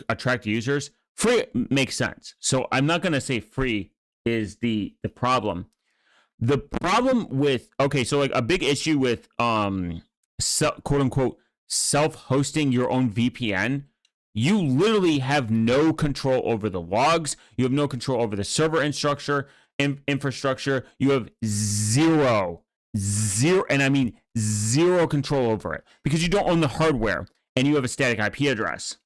attract users, free makes sense. So I'm not going to say free is the problem. The problem with so like a big issue with quote unquote self-hosting your own VPN, you literally have no control over the logs, you have no control over the server infrastructure, you have zero, and I mean zero control over it because you don't own the hardware and you have a static IP address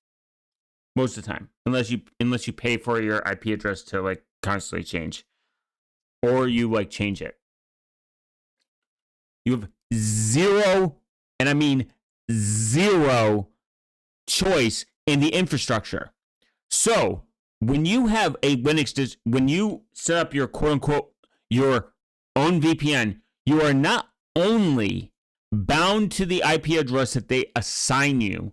most of the time, unless you pay for your IP address to like constantly change, or you like change it. You have zero, and I mean zero choice in the infrastructure. So when you have a Linux, when you set up your quote unquote your own VPN, you are not only bound to the IP address that they assign you.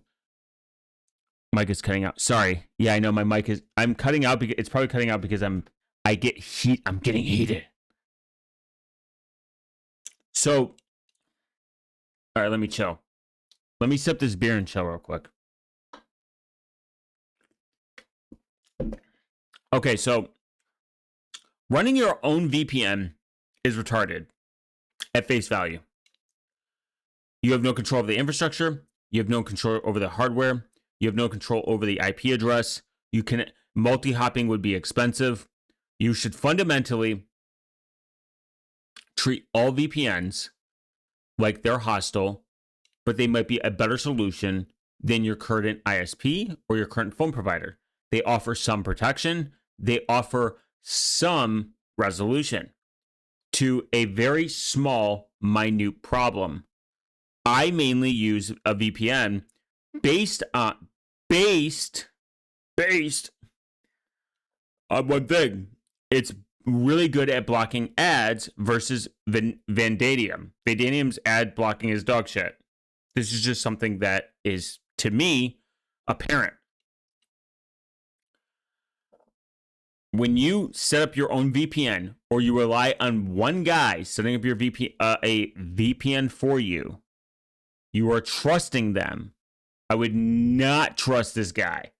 Mic is cutting out. Sorry. Yeah, I know my mic is. I'm cutting out because it's probably cutting out because I get heat. I'm getting heated. So, all right, let me chill. Let me sip this beer and chill real quick. Okay, so running your own VPN is retarded at face value. You have no control over the infrastructure. You have no control over the hardware. You have no control over the IP address. Multi-hopping would be expensive. You should fundamentally treat all VPNs like they're hostile, but they might be a better solution than your current ISP or your current phone provider. They offer some protection. They offer some resolution to a very small, minute problem. I mainly use a VPN based on one thing. It's really good at blocking ads versus Vandanium. Vandanium's ad blocking is dog shit. This is just something that is, to me, apparent. When you set up your own VPN or you rely on one guy setting up your a VPN for you, you are trusting them. I would not trust this guy.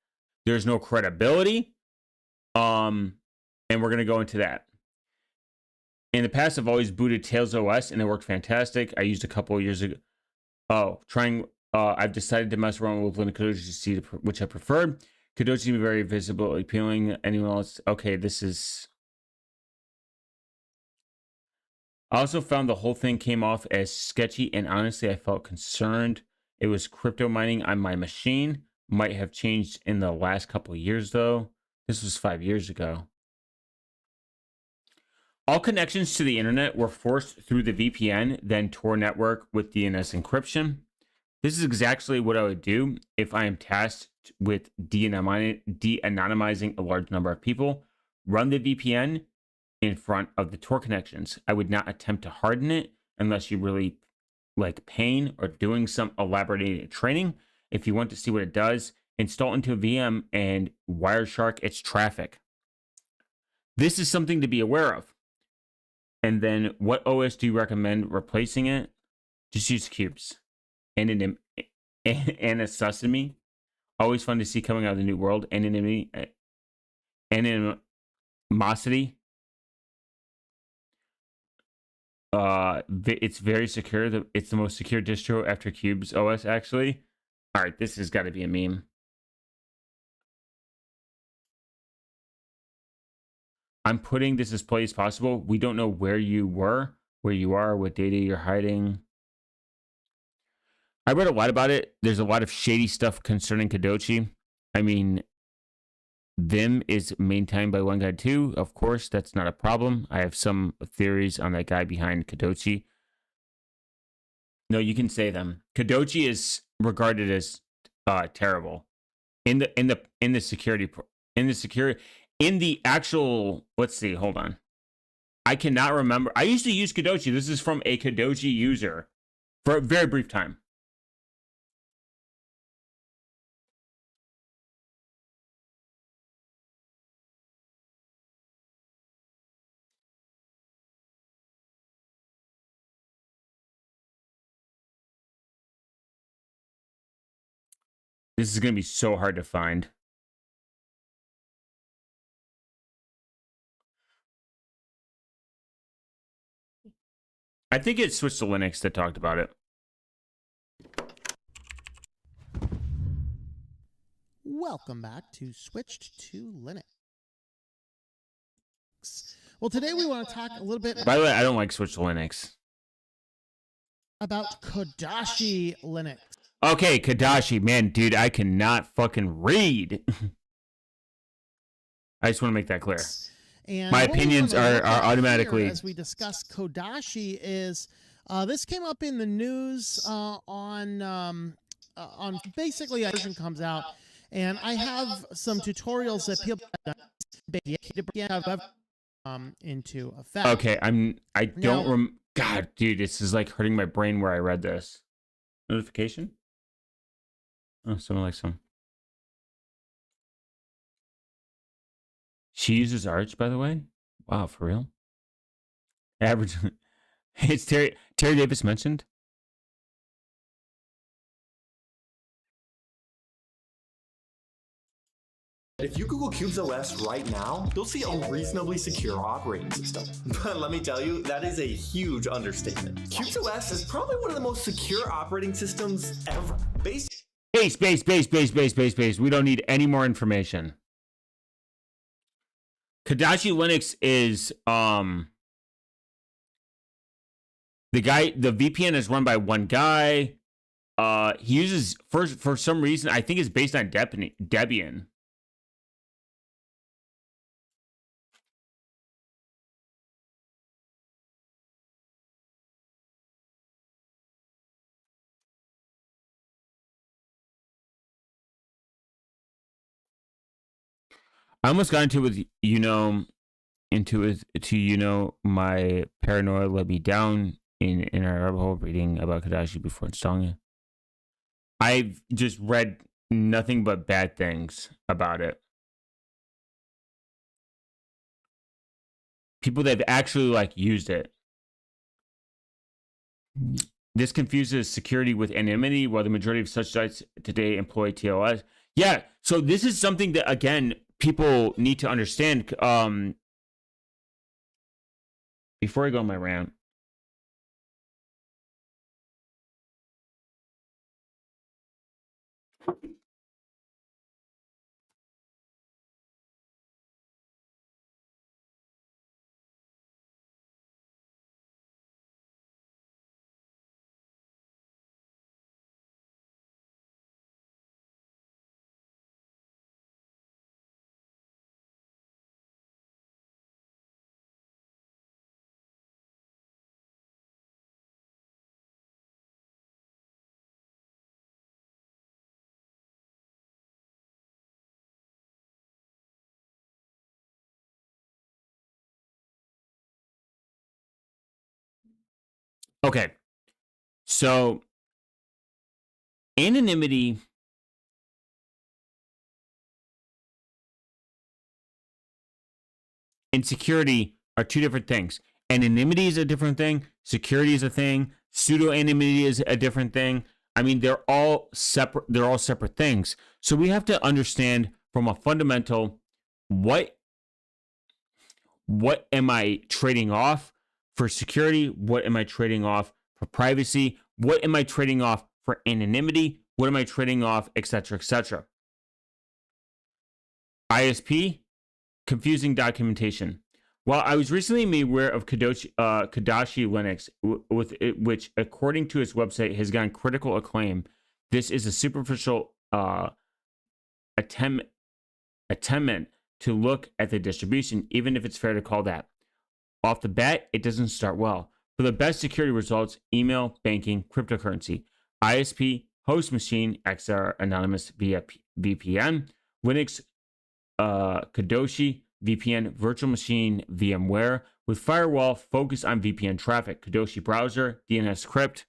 There's no credibility. And we're going to go into that. In the past, I've always booted Tails OS and it worked fantastic. I used a couple of years ago. I've decided to mess around with Linux to see which I preferred. Kadoshi seemed very visible, appealing. Anyone else? Okay, this is. I also found the whole thing came off as sketchy, and honestly, I felt concerned. It was crypto mining on my machine. Might have changed in the last couple of years, though. This was 5 years ago. All connections to the internet were forced through the VPN, then Tor network with DNS encryption. This is exactly what I would do if I am tasked with de-anonymizing a large number of people. Run the VPN in front of the Tor connections. I would not attempt to harden it unless you really like pain or doing some elaborated training. If you want to see what it does, install into a VM and Wireshark its traffic. This is something to be aware of. And then what OS do you recommend replacing it? Just use cubes. And a sesame. Always fun to see coming out of the new world. Anonymity Mosity. It's very secure. It's the most secure distro after Cube's OS, actually. All right, this has got to be a meme. I'm putting this as play as possible. We don't know where you were, where you are, what data you're hiding. I read a lot about it. There's a lot of shady stuff concerning Kadochi. I mean, Vim is maintained by one guy too. Of course, that's not a problem. I have some theories on that guy behind Kadochi. No, you can say them. Kadochi is regarded as terrible in the actual. Let's see. Hold on. I cannot remember. I used to use Kadochi. This is from a Kadochi user for a very brief time. This is going to be so hard to find. I think it switched to Linux that talked about it. Welcome back to Switched to Linux. Well, today we want to talk a little bit. By the way, I don't like Switch to Linux. About Kodashi Linux. Okay, Kodashi, man, dude, I cannot fucking read. I just want to make that clear. And my opinions are automatically. As we discuss Kodashi, is this came up in the news on basically a version comes out, and I have some tutorials that people have into effect. Okay, God, dude, this is like hurting my brain where I read this. Notification? Oh, someone likes some. She uses Arch, by the way. Wow, for real? Average. It's Terry Davis mentioned. If you Google Cube's OS right now, you'll see a reasonably secure operating system. But let me tell you, that is a huge understatement. Cube's OS is probably one of the most secure operating systems ever. Space. We don't need any more information. Kodashi Linux is the VPN is run by one guy. He uses for some reason, I think it's based on Debian. I almost got into it with my paranoia let me down in our rabbit hole reading about Kodashi before installing it. I've just read nothing but bad things about it. People that have actually used it. This confuses security with anonymity, while the majority of such sites today employ TLS. Yeah, so this is something that, again, people need to understand. Before I go on my rant, okay, so anonymity and security are two different things. Anonymity is a different thing. Security is a thing. Pseudo-anonymity is a different thing. I mean, they're all separate. They're all separate things. So we have to understand from a fundamental what What am I trading off for security? What am I trading off for privacy? What am I trading off for anonymity? What am I trading off, etc., etc.? ISP, confusing documentation. While I was recently made aware of Kadashi Linux, which, according to its website, has gotten critical acclaim, this is a superficial attempt to look at the distribution, even if it's fair to call that. Off the bat, it doesn't start well. For the best security results, email, banking, cryptocurrency, ISP, host machine, XR, anonymous via VPN, Linux, Kadoshi, VPN, virtual machine, VMware, with firewall, focus on VPN traffic, Kadoshi browser, DNS crypt,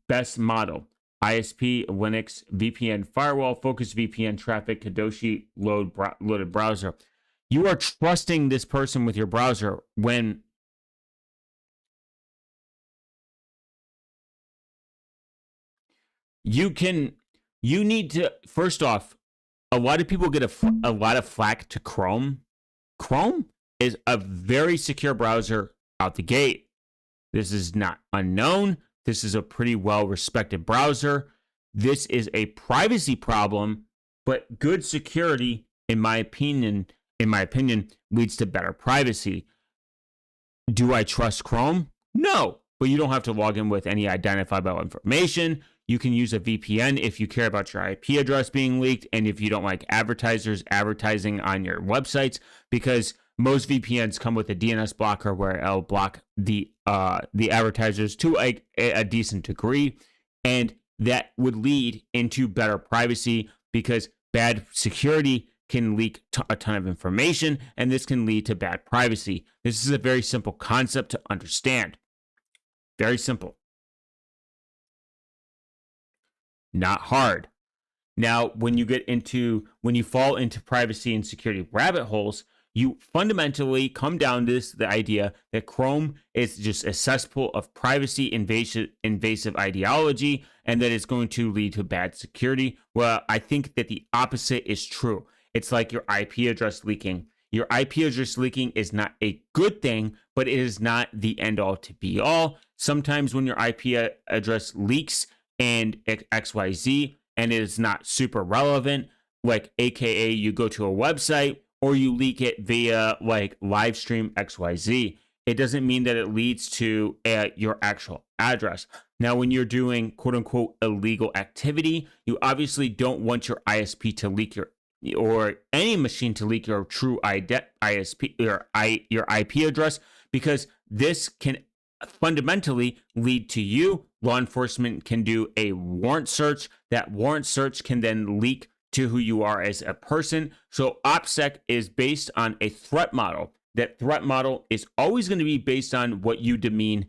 best model, ISP, Linux, VPN, firewall, focus VPN traffic, Kadoshi loaded browser. You are trusting this person with your browser when you need to, first off, a lot of people get a lot of flack to Chrome. Chrome is a very secure browser out the gate. This is not unknown. This is a pretty well-respected browser. This is a privacy problem, but good security, in my opinion, leads to better privacy. Do I trust Chrome? No, but you don't have to log in with any identifiable information. You can use a VPN if you care about your IP address being leaked and if you don't like advertisers advertising on your websites, because most VPNs come with a DNS blocker where it'll block the advertisers to a decent degree, and that would lead into better privacy because bad security can leak a ton of information, and this can lead to bad privacy. This is a very simple concept to understand. Very simple. Not hard. Now, when you fall into privacy and security rabbit holes, you fundamentally come down to the idea that Chrome is just a cesspool of privacy invasive ideology, and that it's going to lead to bad security. Well, I think that the opposite is true. It's like your IP address leaking. Your IP address leaking is not a good thing, but it is not the end all to be all. Sometimes when your IP address leaks and XYZ and it is not super relevant, like AKA you go to a website or you leak it via like live stream XYZ, it doesn't mean that it leads to your actual address. Now, when you're doing quote unquote illegal activity, you obviously don't want your ISP to leak or any machine to leak your true ISP or your IP address, because this can fundamentally lead to you. Law enforcement can do a warrant search. That warrant search can then leak to who you are as a person. So OPSEC is based on a threat model. That threat model is always going to be based on what you deem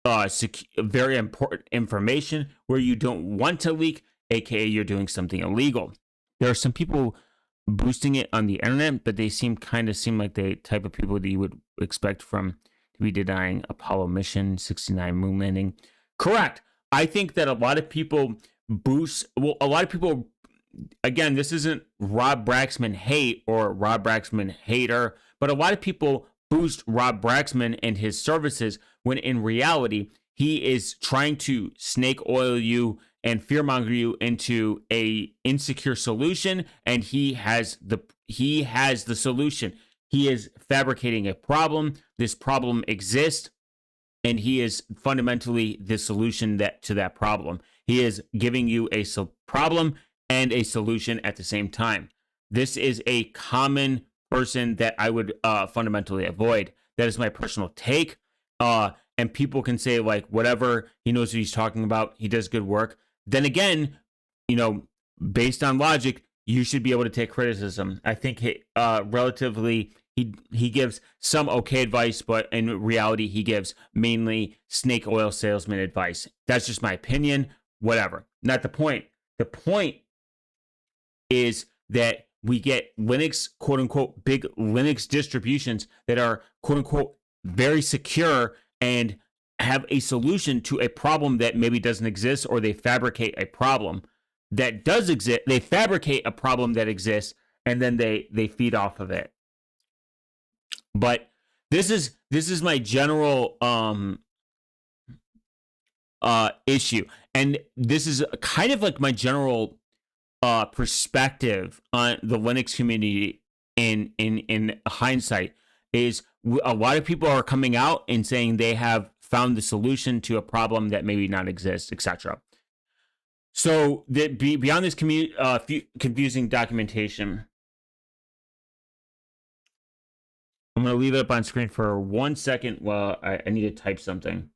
very important information where you don't want to leak, aka you're doing something illegal. There are some people boosting it on the internet, but they seem like the type of people that you would expect from to be denying Apollo mission 69 moon landing. Correct. I think that a lot of people again, this isn't Rob Braxman hate or Rob Braxman hater, but a lot of people boost Rob Braxman and his services when in reality, he is trying to snake oil you and fearmonger you into a insecure solution, and he has the solution. He is fabricating a problem. This problem exists, and he is fundamentally the solution to that problem. He is giving you a problem and a solution at the same time. This is a common person that I would fundamentally avoid. That is my personal take. And people can say like whatever, he knows what he's talking about. He does good work. Then again, based on logic, you should be able to take criticism. I think relatively he gives some okay advice, but in reality, he gives mainly snake oil salesman advice. That's just my opinion. Whatever. Not the point. The point is that we get Linux, quote unquote, big Linux distributions that are, quote unquote, very secure and have a solution to a problem that maybe doesn't exist, or they fabricate a problem that does exist. They fabricate a problem that exists, and then they feed off of it. But this is my general issue, and this is kind of like my general perspective on the Linux community in hindsight. Is a lot of people are coming out and saying they have found the solution to a problem that maybe not exist, etc. So beyond this confusing documentation, I'm going to leave it up on screen for 1 second while I need to type something.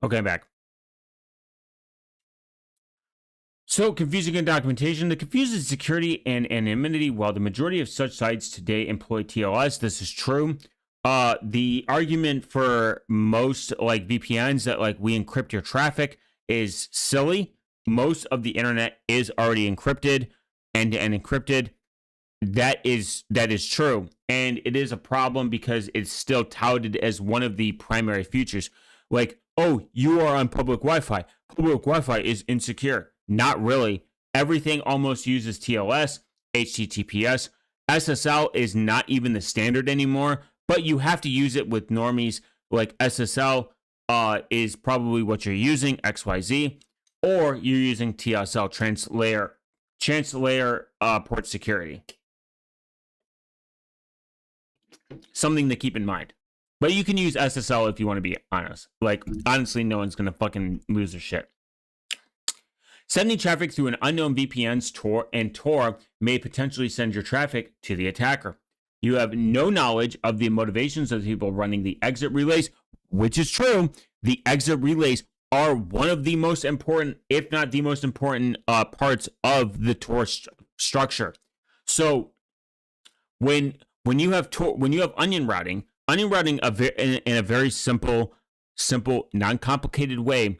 Okay, I'm back. So, confusing in documentation. The confuses security and anonymity. While the majority of such sites today employ TLS, this is true. The argument for most like VPNs that like we encrypt your traffic is silly. Most of the internet is already encrypted, end-to-end encrypted. That is true, and it is a problem because it's still touted as one of the primary features. Like, oh, you are on public Wi-Fi. Public Wi-Fi is insecure. Not really. Everything almost uses TLS, HTTPS. SSL is not even the standard anymore, but you have to use it with normies. Like SSL is probably what you're using, XYZ, or you're using TSL, translayer port security. Something to keep in mind. But you can use SSL if you want to be honest. Like, honestly, no one's going to fucking lose their shit. Sending traffic through an unknown VPN's Tor may potentially send your traffic to the attacker. You have no knowledge of the motivations of the people running the exit relays, which is true. The exit relays are one of the most important, if not the most important, parts of the Tor structure. So when you have onion routing in a very simple, non-complicated way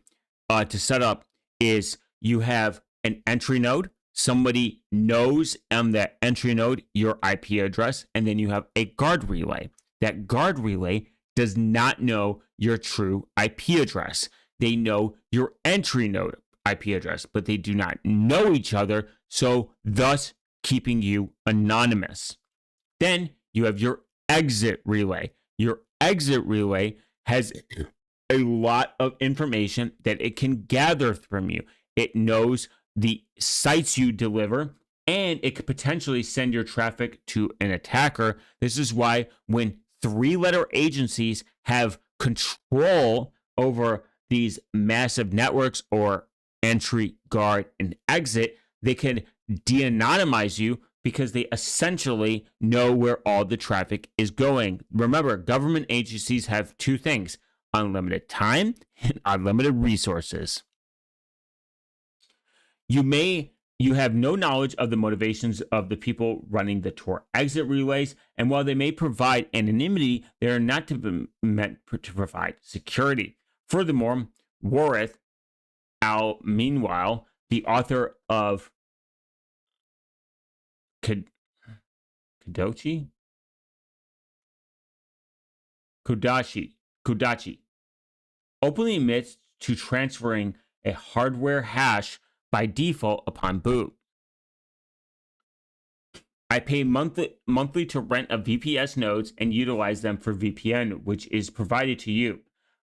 to set up is you have an entry node. Somebody knows on that entry node your IP address, and then you have a guard relay. That guard relay does not know your true IP address. They know your entry node IP address, but they do not know each other, so thus keeping you anonymous. Then you have your exit relay. Your exit relay has a lot of information that it can gather from you. It knows the sites you deliver, and it could potentially send your traffic to an attacker. This is why when 3-letter agencies have control over these massive networks or entry, guard, and exit, they can de-anonymize you because they essentially know where all the traffic is going. Remember, government agencies have two things: unlimited time and unlimited resources. You have no knowledge of the motivations of the people running the Tor exit relays, and while they may provide anonymity, they are not meant to provide security. Furthermore, Warith meanwhile, the author of Kodachi, openly admits to transferring a hardware hash by default upon boot. I pay monthly to rent a VPS nodes and utilize them for VPN, which is provided to you.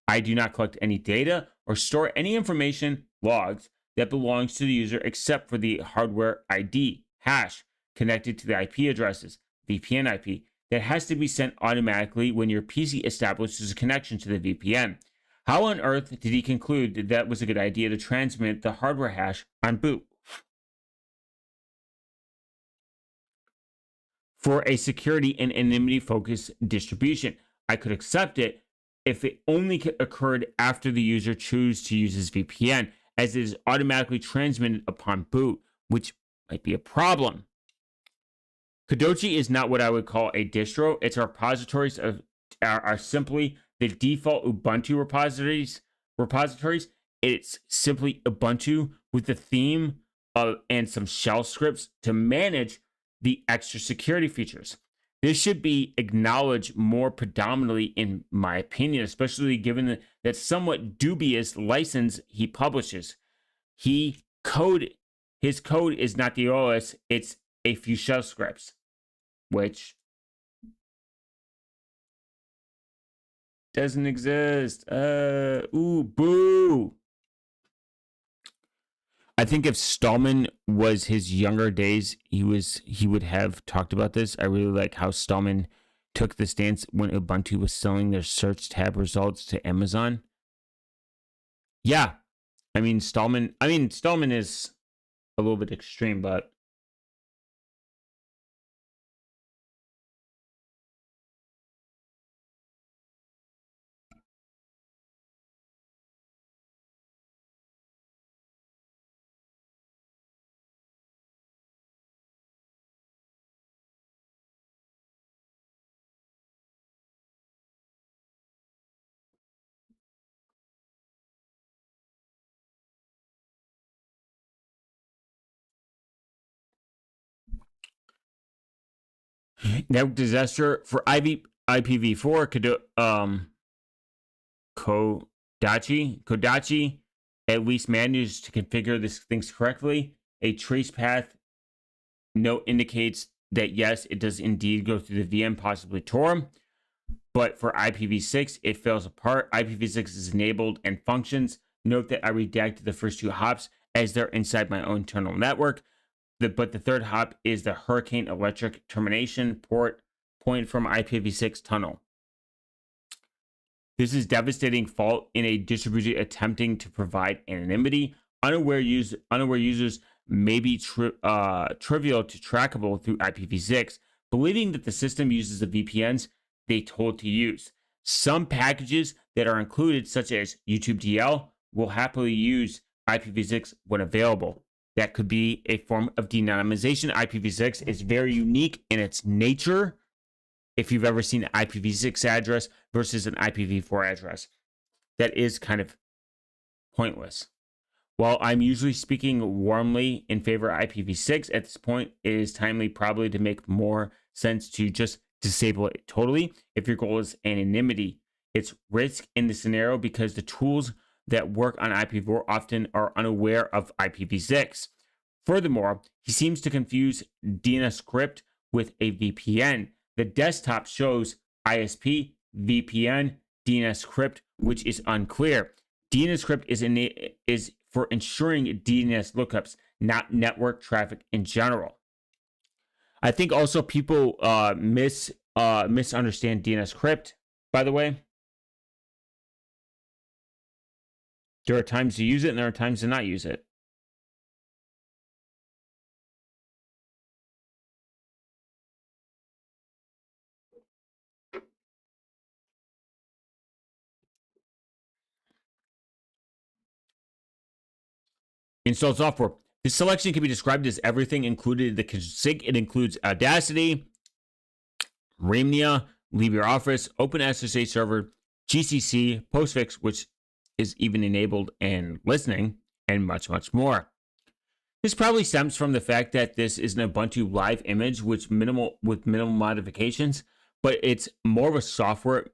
I do not collect any data or store any information, logs, that belongs to the user except for the hardware ID, hash, connected to the IP addresses, VPN IP, that has to be sent automatically when your PC establishes a connection to the VPN. How on earth did he conclude that that was a good idea to transmit the hardware hash on boot? For a security and anonymity focused distribution, I could accept it if it only occurred after the user chose to use his VPN, as it is automatically transmitted upon boot, which might be a problem. Kodachi is not what I would call a distro. Its repositories are simply the default Ubuntu repositories. It's simply Ubuntu with the theme and some shell scripts to manage the extra security features. This should be acknowledged more predominantly, in my opinion, especially given that somewhat dubious license he publishes. His code is not the OS, it's a few shell scripts, which doesn't exist. Boo. I think if Stallman was his younger days, he would have talked about this. I really like how Stallman took the stance when Ubuntu was selling their search tab results to Amazon. Yeah. Stallman is a little bit extreme, but network disaster for IPv4 Kodachi at least managed to configure these things correctly. A trace path note indicates that yes, it does indeed go through the VM, possibly Tor. But for IPv6, it fails apart. IPv6 is enabled and functions. Note that I redacted the first two hops as they're inside my own internal network. But the third hop is the Hurricane Electric termination point from IPv6 tunnel. This is devastating fault in a distribution attempting to provide anonymity. Unaware users may be trivial to trackable through IPv6, believing that the system uses the VPNs they told to use. Some packages that are included, such as YouTube DL, will happily use IPv6 when available. That could be a form of de-anonymization. IPv6 is very unique in its nature. If you've ever seen an IPv6 address versus an IPv4 address, that is kind of pointless. While I'm usually speaking warmly in favor of IPv6, at this point, it is timely probably to make more sense to just disable it totally if your goal is anonymity. It's risk in the scenario because the tools that work on IPv4 often are unaware of IPv6. Furthermore, he seems to confuse DNSCrypt with a VPN. The desktop shows ISP, VPN, DNSCrypt, which is unclear. DNSCrypt is for ensuring DNS lookups, not network traffic in general. I think also people misunderstand DNSCrypt, by the way. There are times to use it and there are times to not use it. Install software. This selection can be described as everything included in the config. It includes Audacity, Remnia, LibreOffice, OpenSSH server, GCC, Postfix, which is even enabled and listening, and much, much more. This probably stems from the fact that this is an Ubuntu live image with minimal modifications, but it's more of a software.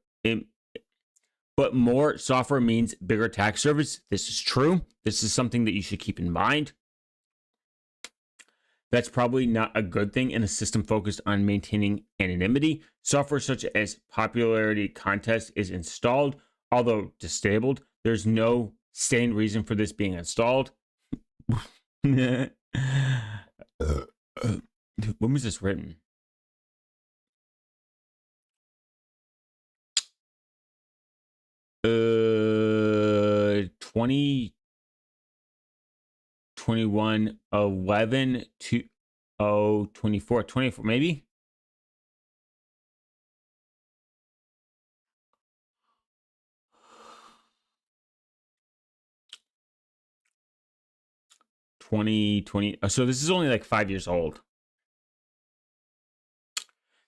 But more software means bigger attack surface. This is true. This is something that you should keep in mind. That's probably not a good thing in a system focused on maintaining anonymity. Software such as popularity contest is installed, although disabled. There's no sane reason for this being installed. When was this written? Uh, 2021 11 to 24 maybe. So this is only like 5 years old.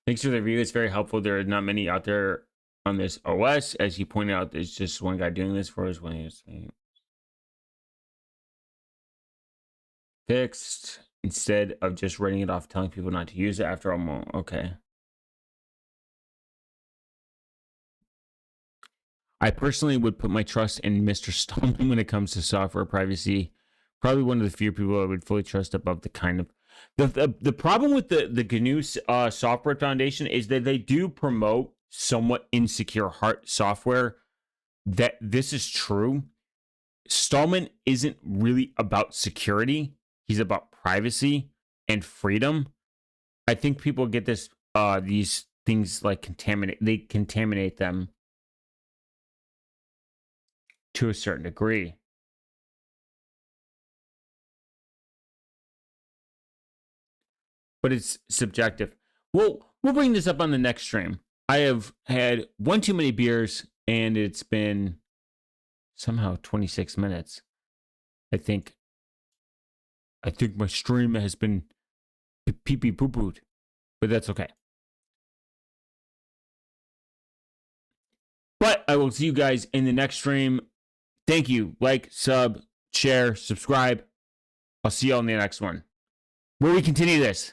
Thanks for the review. It's very helpful. There are not many out there on this OS. As you pointed out, there's just one guy doing this for us when he was fixed instead of just writing it off, telling people not to use it after all. Okay. I personally would put my trust in Mr. Stallman when it comes to software privacy. Probably one of the few people I would fully trust above the kind of the problem with the GNU Software Foundation is that they do promote somewhat insecure software. That this is true. Stallman isn't really about security. He's about privacy and freedom. I think people get this these things like contaminate them to a certain degree. But it's subjective. We'll bring this up on the next stream. I have had one too many beers, and it's been somehow 26 minutes. I think my stream has been pee-pee poo-pooed, but that's okay. But I will see you guys in the next stream. Thank you. Like, sub, share, subscribe. I'll see you all in the next one, where we continue this.